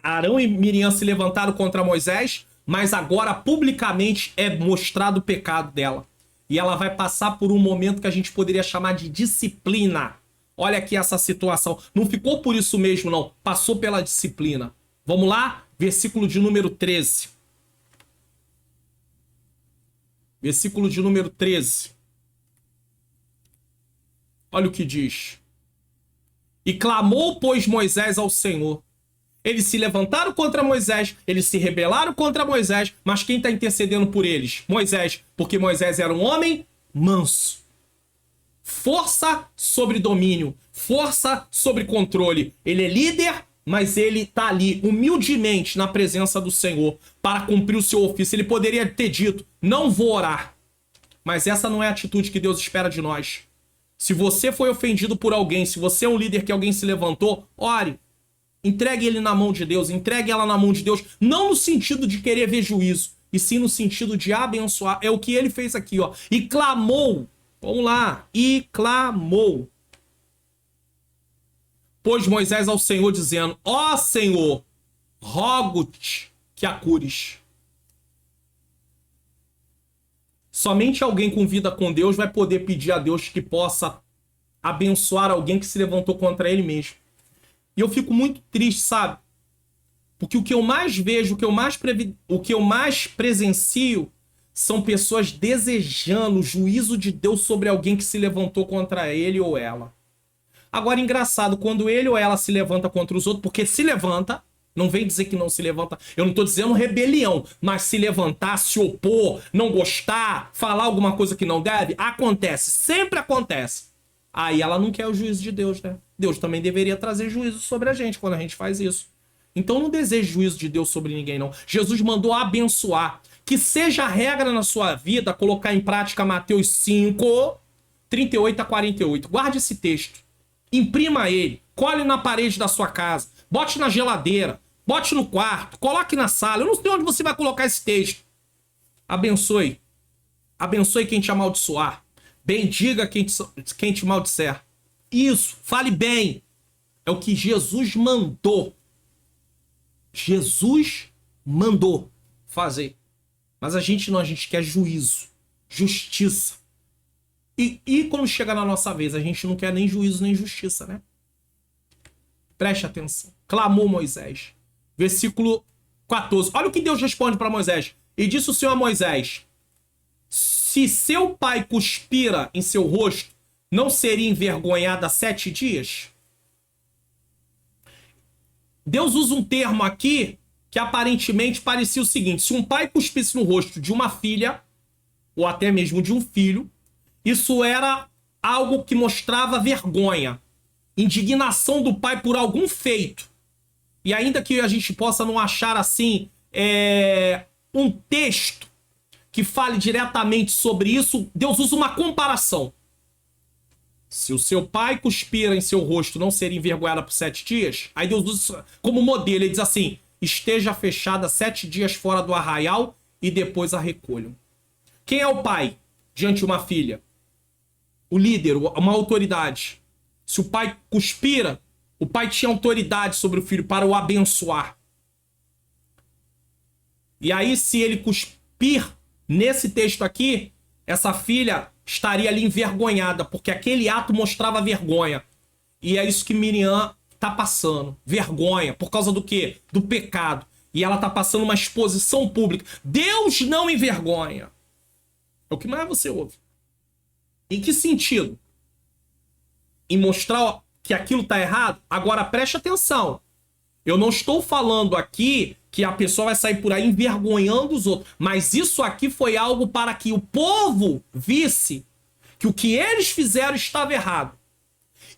Arão e Miriam se levantaram contra Moisés, mas agora publicamente é mostrado o pecado dela. E ela vai passar por um momento que a gente poderia chamar de disciplina. Olha aqui essa situação. Não ficou por isso mesmo, não. Passou pela disciplina. Vamos lá? Versículo de número 13. Versículo de número 13. Olha o que diz. E clamou, pois, Moisés ao Senhor. Eles se levantaram contra Moisés, eles se rebelaram contra Moisés, mas quem está intercedendo por eles? Moisés, porque Moisés era um homem manso. Força sobre domínio, força sobre controle. Ele é líder mas ele tá ali humildemente na presença do Senhor para cumprir o seu ofício. Ele poderia ter dito, não vou orar. Mas essa não é a atitude que Deus espera de nós. Se você foi ofendido por alguém, se você é um líder que alguém se levantou, ore. Entregue ele na mão de Deus, entregue ela na mão de Deus. Não no sentido de querer ver juízo, e sim no sentido de abençoar. É o que ele fez aqui, ó. E clamou. Vamos lá. E clamou. Pôs Moisés ao Senhor, dizendo, ó Senhor, rogo-te que a cures. Somente alguém com vida com Deus vai poder pedir a Deus que possa abençoar alguém que se levantou contra ele mesmo. E eu fico muito triste, sabe? Porque o que eu mais vejo, o que eu mais presencio são pessoas desejando o juízo de Deus sobre alguém que se levantou contra ele ou ela. Agora, engraçado, quando ele ou ela se levanta contra os outros, porque se levanta, não vem dizer que não se levanta, eu não tô dizendo rebelião, mas se levantar, se opor, não gostar, falar alguma coisa que não deve, acontece, sempre acontece. Aí ela não quer o juízo de Deus, né? Deus também deveria trazer juízo sobre a gente quando a gente faz isso. Então não deseje juízo de Deus sobre ninguém, não. Jesus mandou abençoar. Que seja a regra na sua vida colocar em prática Mateus 5, 38 a 48. Guarde esse texto. Imprima ele. Cole na parede da sua casa. Bote na geladeira. Bote no quarto. Coloque na sala. Eu não sei onde você vai colocar esse texto. Abençoe. Abençoe quem te amaldiçoar. Bendiga quem te maldisser. Isso. Fale bem. É o que Jesus mandou. Jesus mandou fazer. Mas a gente não, a gente quer juízo, justiça. E quando chega na nossa vez, a gente não quer nem juízo nem justiça, né? Preste atenção. Clamou Moisés. Versículo 14. Olha o que Deus responde para Moisés. E disse o Senhor a Moisés, se seu pai cuspira em seu rosto, não seria envergonhada 7 dias? Deus usa um termo aqui que aparentemente parecia o seguinte: se um pai cuspisse no rosto de uma filha, ou até mesmo de um filho, isso era algo que mostrava vergonha, indignação do pai por algum feito. E ainda que a gente possa não achar assim um texto que fale diretamente sobre isso, Deus usa uma comparação. Se o seu pai cuspira em seu rosto, não seria envergonhada por 7 dias? Aí Deus usa como modelo, ele diz assim, esteja fechada 7 dias fora do arraial e depois a recolham. Quem é o pai diante de uma filha? O líder, uma autoridade. Se o pai cuspira, o pai tinha autoridade sobre o filho para o abençoar. E aí, se ele cuspir nesse texto aqui, essa filha estaria ali envergonhada, porque aquele ato mostrava vergonha. E é isso que Miriam tá passando. Vergonha. Por causa do quê? Do pecado. E ela tá passando uma exposição pública. Deus não envergonha. É o que mais você ouve. Em que sentido? Em mostrar que aquilo tá errado? Agora preste atenção. Eu não estou falando aqui que a pessoa vai sair por aí envergonhando os outros. Mas isso aqui foi algo para que o povo visse que o que eles fizeram estava errado.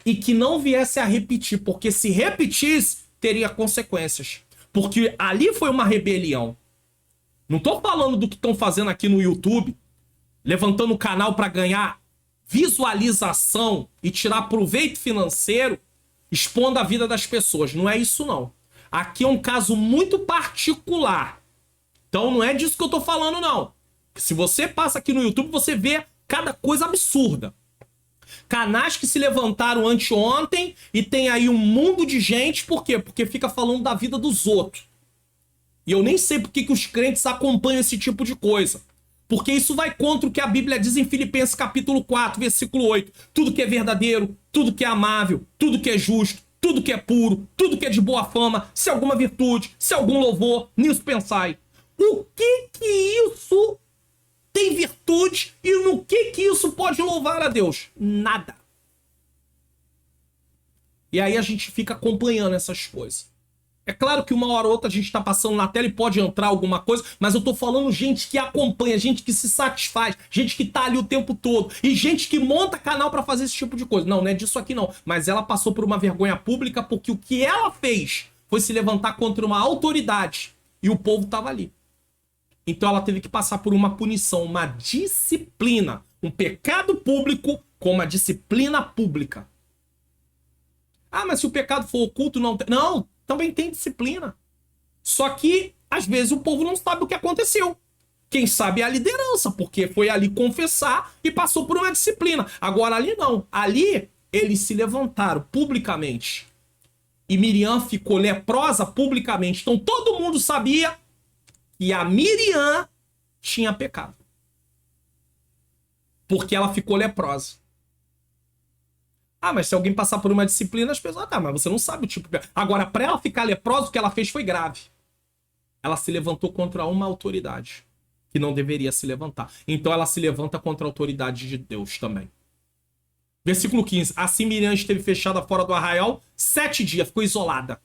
E que não viesse a repetir. Porque se repetisse, teria consequências. Porque ali foi uma rebelião. Não estou falando do que estão fazendo aqui no YouTube, levantando o canal para ganhar visualização e tirar proveito financeiro, expondo a vida das pessoas. Não é isso, não. Aqui é um caso muito particular. Então não é disso que eu tô falando, não. Se você passa aqui no YouTube, você vê cada coisa absurda. Canais que se levantaram anteontem e tem aí um mundo de gente. Por quê? Porque fica falando da vida dos outros. E eu nem sei por que os crentes acompanham esse tipo de coisa. Porque isso vai contra o que a Bíblia diz em Filipenses capítulo 4, versículo 8. Tudo que é verdadeiro, tudo que é amável, tudo que é justo, tudo que é puro, tudo que é de boa fama, se alguma virtude, se algum louvor, nisso pensai. O que isso tem virtude e no que isso pode louvar a Deus? Nada. E aí a gente fica acompanhando essas coisas. É claro que uma hora ou outra a gente está passando na tela e pode entrar alguma coisa, mas eu tô falando gente que acompanha, gente que se satisfaz, gente que tá ali o tempo todo, e gente que monta canal para fazer esse tipo de coisa. Não, não é disso aqui não. Mas ela passou por uma vergonha pública porque o que ela fez foi se levantar contra uma autoridade. E o povo estava ali. Então ela teve que passar por uma punição, uma disciplina. Um pecado público com uma disciplina pública. Ah, mas se o pecado for oculto, não tem... Não, também tem disciplina. Só que, às vezes, o povo não sabe o que aconteceu. Quem sabe é a liderança, porque foi ali confessar e passou por uma disciplina. Agora ali não. Ali eles se levantaram publicamente. E Miriam ficou leprosa publicamente. Então todo mundo sabia que a Miriam tinha pecado. Porque ela ficou leprosa. Ah, mas se alguém passar por uma disciplina, as pessoas... Ah, tá, mas você não sabe o tipo de... Agora, para ela ficar leprosa, o que ela fez foi grave. Ela se levantou contra uma autoridade que não deveria se levantar. Então ela se levanta contra a autoridade de Deus também. Versículo 15. Assim Miriam esteve fechada fora do arraial 7 dias, ficou isolada.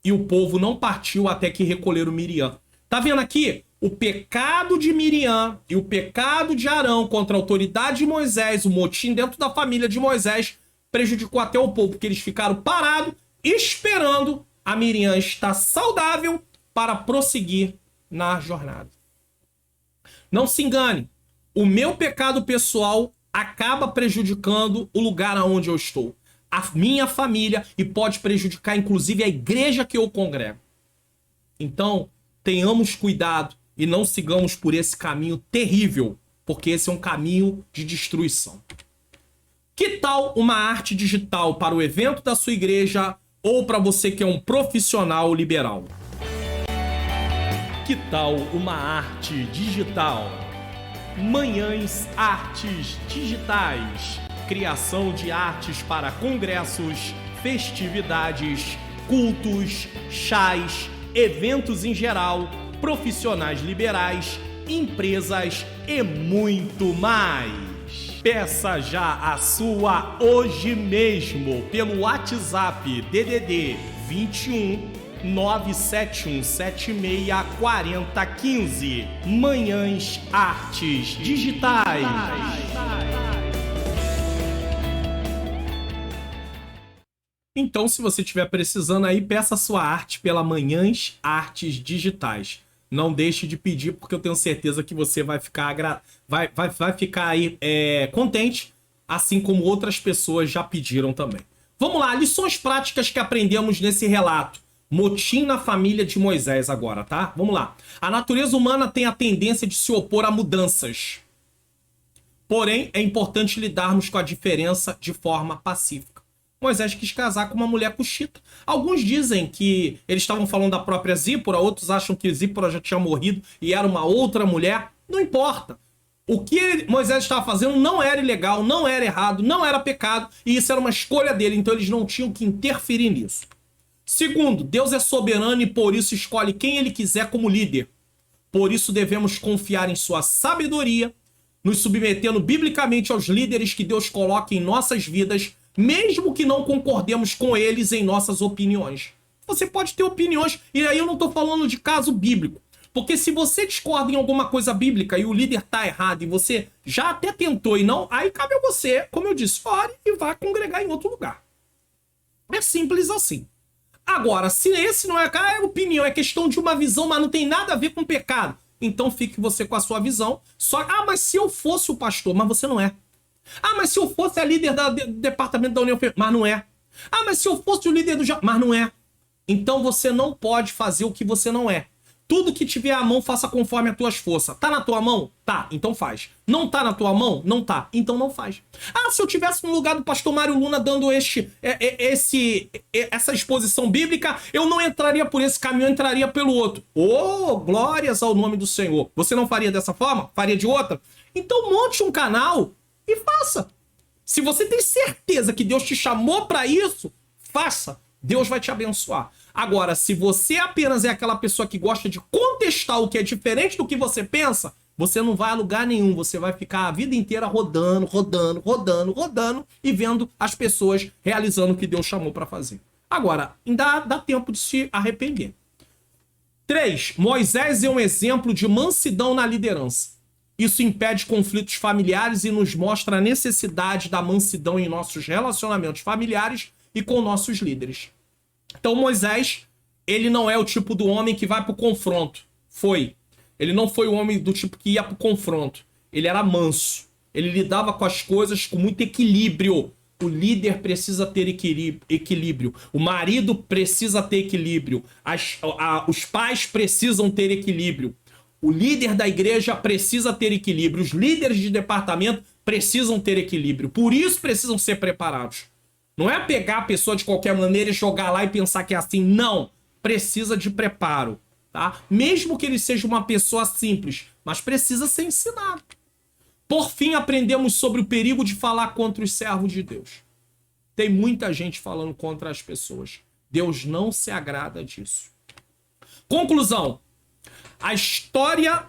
E o povo não partiu até que recolheram Miriam. Tá vendo aqui? O pecado de Miriam e o pecado de Arão contra a autoridade de Moisés, o motim dentro da família de Moisés, prejudicou até o povo, porque eles ficaram parados, esperando a Miriam estar saudável para prosseguir na jornada. Não se engane, o meu pecado pessoal acaba prejudicando o lugar aonde eu estou, a minha família, e pode prejudicar inclusive a igreja que eu congrego. Então, tenhamos cuidado e não sigamos por esse caminho terrível, porque esse é um caminho de destruição. Que tal uma arte digital para o evento da sua igreja ou para você que é um profissional liberal? Que tal uma arte digital? Manhãs Artes Digitais. Criação de artes para congressos, festividades, cultos, chás, eventos em geral, profissionais liberais, empresas e muito mais. Peça já a sua hoje mesmo pelo WhatsApp DDD 21 971764015. Manhãs Artes Digitais. Então, se você estiver precisando aí, peça sua arte pela Manhãs Artes Digitais. Não deixe de pedir, porque eu tenho certeza que você vai ficar, vai ficar aí contente, assim como outras pessoas já pediram também. Vamos lá, lições práticas que aprendemos nesse relato. Motim na família de Moisés agora, tá? Vamos lá. A natureza humana tem a tendência de se opor a mudanças. Porém, é importante lidarmos com a diferença de forma pacífica. Moisés quis casar com uma mulher cuxita. Alguns dizem que eles estavam falando da própria Zípora, outros acham que Zípora já tinha morrido e era uma outra mulher. Não importa. O que Moisés estava fazendo não era ilegal, não era errado, não era pecado, e isso era uma escolha dele, então eles não tinham que interferir nisso. Segundo, Deus é soberano e por isso escolhe quem ele quiser como líder. Por isso devemos confiar em sua sabedoria, nos submetendo biblicamente aos líderes que Deus coloca em nossas vidas, mesmo que não concordemos com eles em nossas opiniões. Você pode ter opiniões, e aí eu não estou falando de caso bíblico. Porque se você discorda em alguma coisa bíblica e o líder está errado e você já até tentou e não, aí cabe a você, como eu disse, ore e vá congregar em outro lugar. É simples assim. Agora, se esse não é opinião, é questão de uma visão, mas não tem nada a ver com pecado, então fique você com a sua visão. Mas se eu fosse o pastor, mas você não é. Mas se eu fosse a líder do departamento da União, mas não é. Mas se eu fosse o líder do... Mas não é. Então você não pode fazer o que você não é. Tudo que tiver à mão, faça conforme as tuas forças. Tá na tua mão? Tá, então faz. Não tá na tua mão? Não tá, então não faz. Se eu tivesse no lugar do pastor Mário Luna dando essa exposição bíblica, eu não entraria por esse caminho, eu entraria pelo outro. Glórias ao nome do Senhor. Você não faria dessa forma? Faria de outra? Então monte um canal e faça. Se você tem certeza que Deus te chamou para isso, faça. Deus vai te abençoar. Agora, se você apenas é aquela pessoa que gosta de contestar o que é diferente do que você pensa, você não vai a lugar nenhum. Você vai ficar a vida inteira rodando e vendo as pessoas realizando o que Deus chamou para fazer. Agora, ainda dá tempo de se arrepender. 3. Moisés é um exemplo de mansidão na liderança. Isso impede conflitos familiares e nos mostra a necessidade da mansidão em nossos relacionamentos familiares e com nossos líderes. Então Moisés ele não é o tipo do homem que vai pro confronto. Ele não foi o homem do tipo que ia pro confronto. Ele era manso. Ele lidava com as coisas com muito equilíbrio. O líder precisa ter equilíbrio. O marido precisa ter equilíbrio. Os pais precisam ter equilíbrio. O líder da igreja precisa ter equilíbrio. Os líderes de departamento precisam ter equilíbrio. Por isso precisam ser preparados. Não é pegar a pessoa de qualquer maneira e jogar lá e pensar que é assim. Não. Precisa de preparo. Tá? Mesmo que ele seja uma pessoa simples, mas precisa ser ensinado. Por fim, aprendemos sobre o perigo de falar contra os servos de Deus. Tem muita gente falando contra as pessoas. Deus não se agrada disso. Conclusão. A história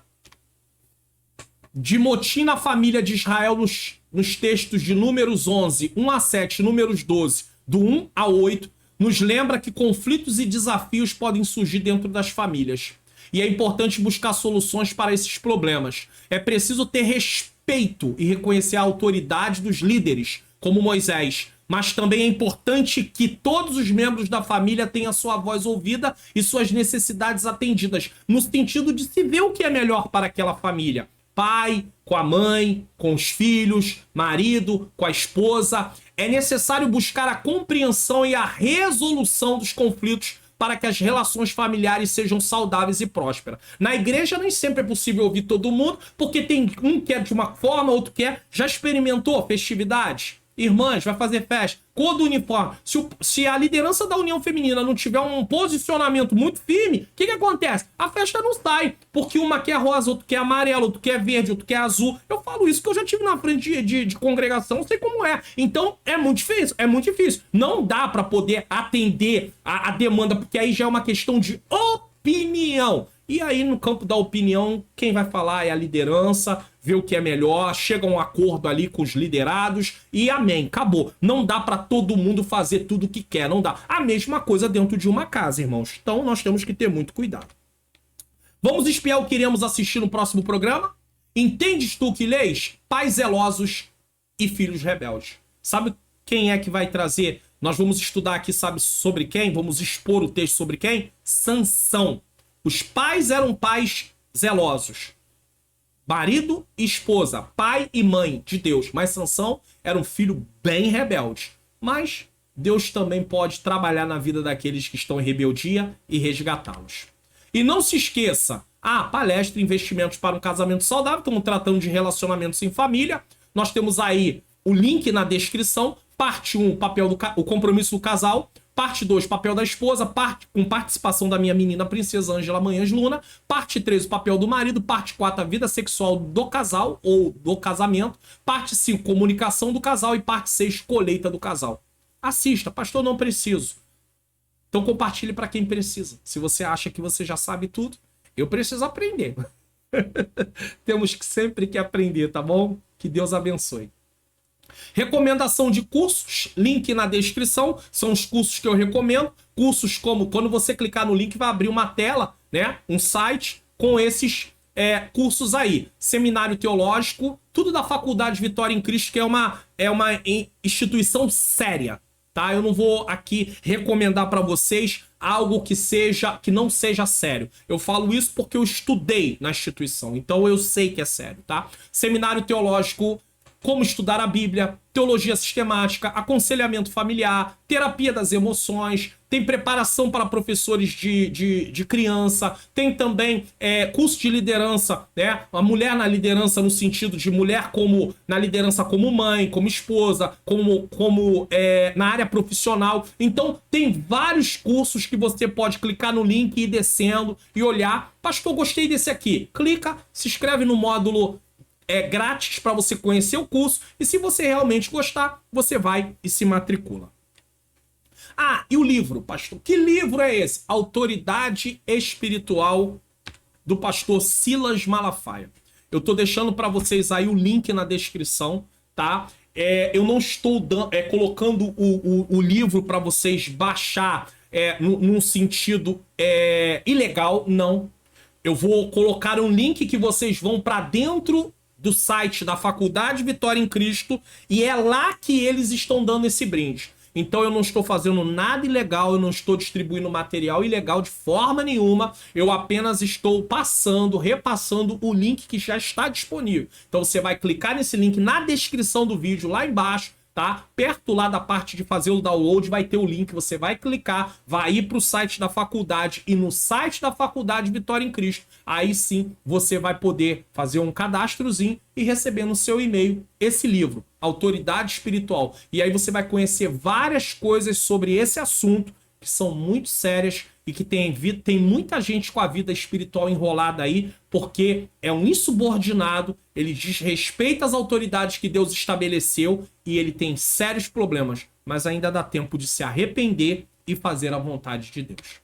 de motim na família de Israel nos textos de Números 11, 1 a 7, Números 12, do 1 a 8, nos lembra que conflitos e desafios podem surgir dentro das famílias. E é importante buscar soluções para esses problemas. É preciso ter respeito e reconhecer a autoridade dos líderes, como Moisés. Mas também é importante que todos os membros da família tenham sua voz ouvida e suas necessidades atendidas, no sentido de se ver o que é melhor para aquela família. Pai, com a mãe, com os filhos, marido, com a esposa. É necessário buscar a compreensão e a resolução dos conflitos para que as relações familiares sejam saudáveis e prósperas. Na igreja nem sempre é possível ouvir todo mundo, porque tem um que é de uma forma, outro que é. Já experimentou festividade? Irmãs, vai fazer festa, cor do uniforme. Se a liderança da União Feminina não tiver um posicionamento muito firme, o que acontece? A festa não sai, porque uma quer rosa, outro quer amarelo, outro quer verde, outro quer azul. Eu falo isso que eu já tive na frente de congregação, sei como é. Então, é muito difícil. Não dá para poder atender a demanda, porque aí já é uma questão de opinião. E aí, no campo da opinião, quem vai falar é a liderança, vê o que é melhor, chega a um acordo ali com os liderados e amém, acabou. Não dá para todo mundo fazer tudo o que quer, não dá. A mesma coisa dentro de uma casa, irmãos. Então, nós temos que ter muito cuidado. Vamos espiar o que iremos assistir no próximo programa? Entendes tu que lês? Pais zelosos e filhos rebeldes. Sabe quem é que vai trazer? Nós vamos estudar aqui, sabe sobre quem? Vamos expor o texto sobre quem? Sansão. Os pais eram pais zelosos. Marido e esposa, pai e mãe de Deus. Mas Sansão era um filho bem rebelde. Mas Deus também pode trabalhar na vida daqueles que estão em rebeldia e resgatá-los. E não se esqueça, palestra Investimentos para um Casamento Saudável. Estamos tratando de relacionamentos em família. Nós temos aí o link na descrição. Parte 1, o compromisso do casal. Parte 2, papel da esposa, com participação da minha menina princesa Ângela Manhãs Luna. Parte 3, o papel do marido. Parte 4, a vida sexual do casal ou do casamento. Parte 5, comunicação do casal. E parte 6, colheita do casal. Assista, pastor, não preciso. Então compartilhe para quem precisa. Se você acha que você já sabe tudo, eu preciso aprender. Temos que sempre que aprender, tá bom? Que Deus abençoe. Recomendação de cursos, link na descrição, são os cursos que eu recomendo. Cursos como, quando você clicar no link, vai abrir uma tela, né? Um site com esses cursos aí. Seminário Teológico, tudo da Faculdade Vitória em Cristo, que é uma instituição séria, tá? Eu não vou aqui recomendar para vocês algo que não seja sério. Eu falo isso porque eu estudei na instituição, então eu sei que é sério, tá? Seminário Teológico, como estudar a Bíblia, teologia sistemática, aconselhamento familiar, terapia das emoções, tem preparação para professores de criança, tem também curso de liderança, né? A mulher na liderança no sentido de mulher na liderança como mãe, como esposa, como na área profissional. Então tem vários cursos que você pode clicar no link e ir descendo e olhar. Pastor, gostei desse aqui. Clica, se inscreve no módulo grátis para você conhecer o curso, e se você realmente gostar, você vai e se matricula. E o livro, pastor? Que livro é esse? Autoridade Espiritual, do pastor Silas Malafaia. Eu tô deixando para vocês aí o link na descrição, tá? Eu não estou colocando o livro para vocês baixar num sentido ilegal, não. Eu vou colocar um link que vocês vão para dentro do site da Faculdade Vitória em Cristo, e é lá que eles estão dando esse brinde. então eu não estou fazendo nada ilegal, eu não estou distribuindo material ilegal de forma nenhuma, eu apenas estou repassando o link que já está disponível. Então você vai clicar nesse link na descrição do vídeo, lá embaixo, tá? Perto lá da parte de fazer o download vai ter o link, você vai clicar, vai ir para o site da faculdade e no site da faculdade Vitória em Cristo, aí sim você vai poder fazer um cadastrozinho e receber no seu e-mail esse livro, Autoridade Espiritual. E aí você vai conhecer várias coisas sobre esse assunto que são muito sérias e que tem muita gente com a vida espiritual enrolada aí, porque é um insubordinado, ele desrespeita as autoridades que Deus estabeleceu e ele tem sérios problemas, mas ainda dá tempo de se arrepender e fazer a vontade de Deus.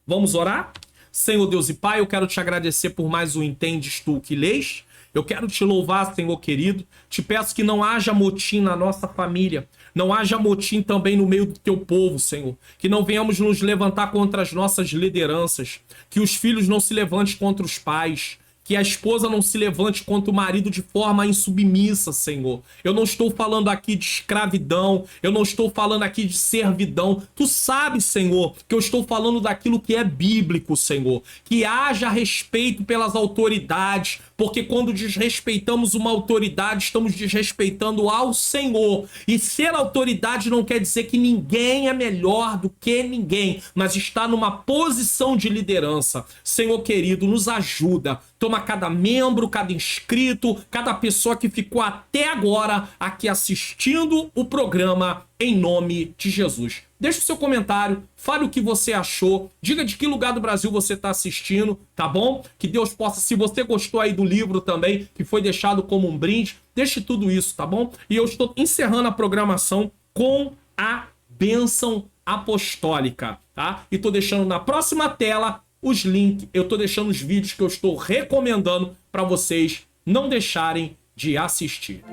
Vamos orar? Senhor Deus e Pai, eu quero te agradecer por mais um Entendes Tu que lês. Eu quero te louvar, Senhor querido. Te peço que não haja motim na nossa família. Não haja motim também no meio do teu povo, Senhor. Que não venhamos nos levantar contra as nossas lideranças. Que os filhos não se levantem contra os pais. Que a esposa não se levante contra o marido de forma insubmissa, Senhor. Eu não estou falando aqui de escravidão, eu não estou falando aqui de servidão. Tu sabes, Senhor, que eu estou falando daquilo que é bíblico, Senhor. Que haja respeito pelas autoridades, porque quando desrespeitamos uma autoridade, estamos desrespeitando ao Senhor. E ser autoridade não quer dizer que ninguém é melhor do que ninguém, mas está numa posição de liderança. Senhor querido, nos ajuda. Toma cada membro, cada inscrito, cada pessoa que ficou até agora aqui assistindo o programa, em nome de Jesus. Deixe o seu comentário, fale o que você achou, diga de que lugar do Brasil você está assistindo, tá bom? Que Deus possa, se você gostou aí do livro também, que foi deixado como um brinde, deixe tudo isso, tá bom? E eu estou encerrando a programação com a bênção apostólica, tá? E estou deixando na próxima tela os links, eu estou deixando os vídeos que eu estou recomendando para vocês não deixarem de assistir.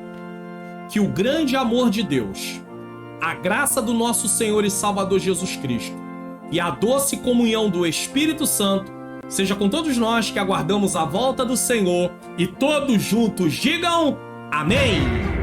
Que o grande amor de Deus, a graça do nosso Senhor e Salvador Jesus Cristo e a doce comunhão do Espírito Santo seja com todos nós que aguardamos a volta do Senhor, e todos juntos digam amém!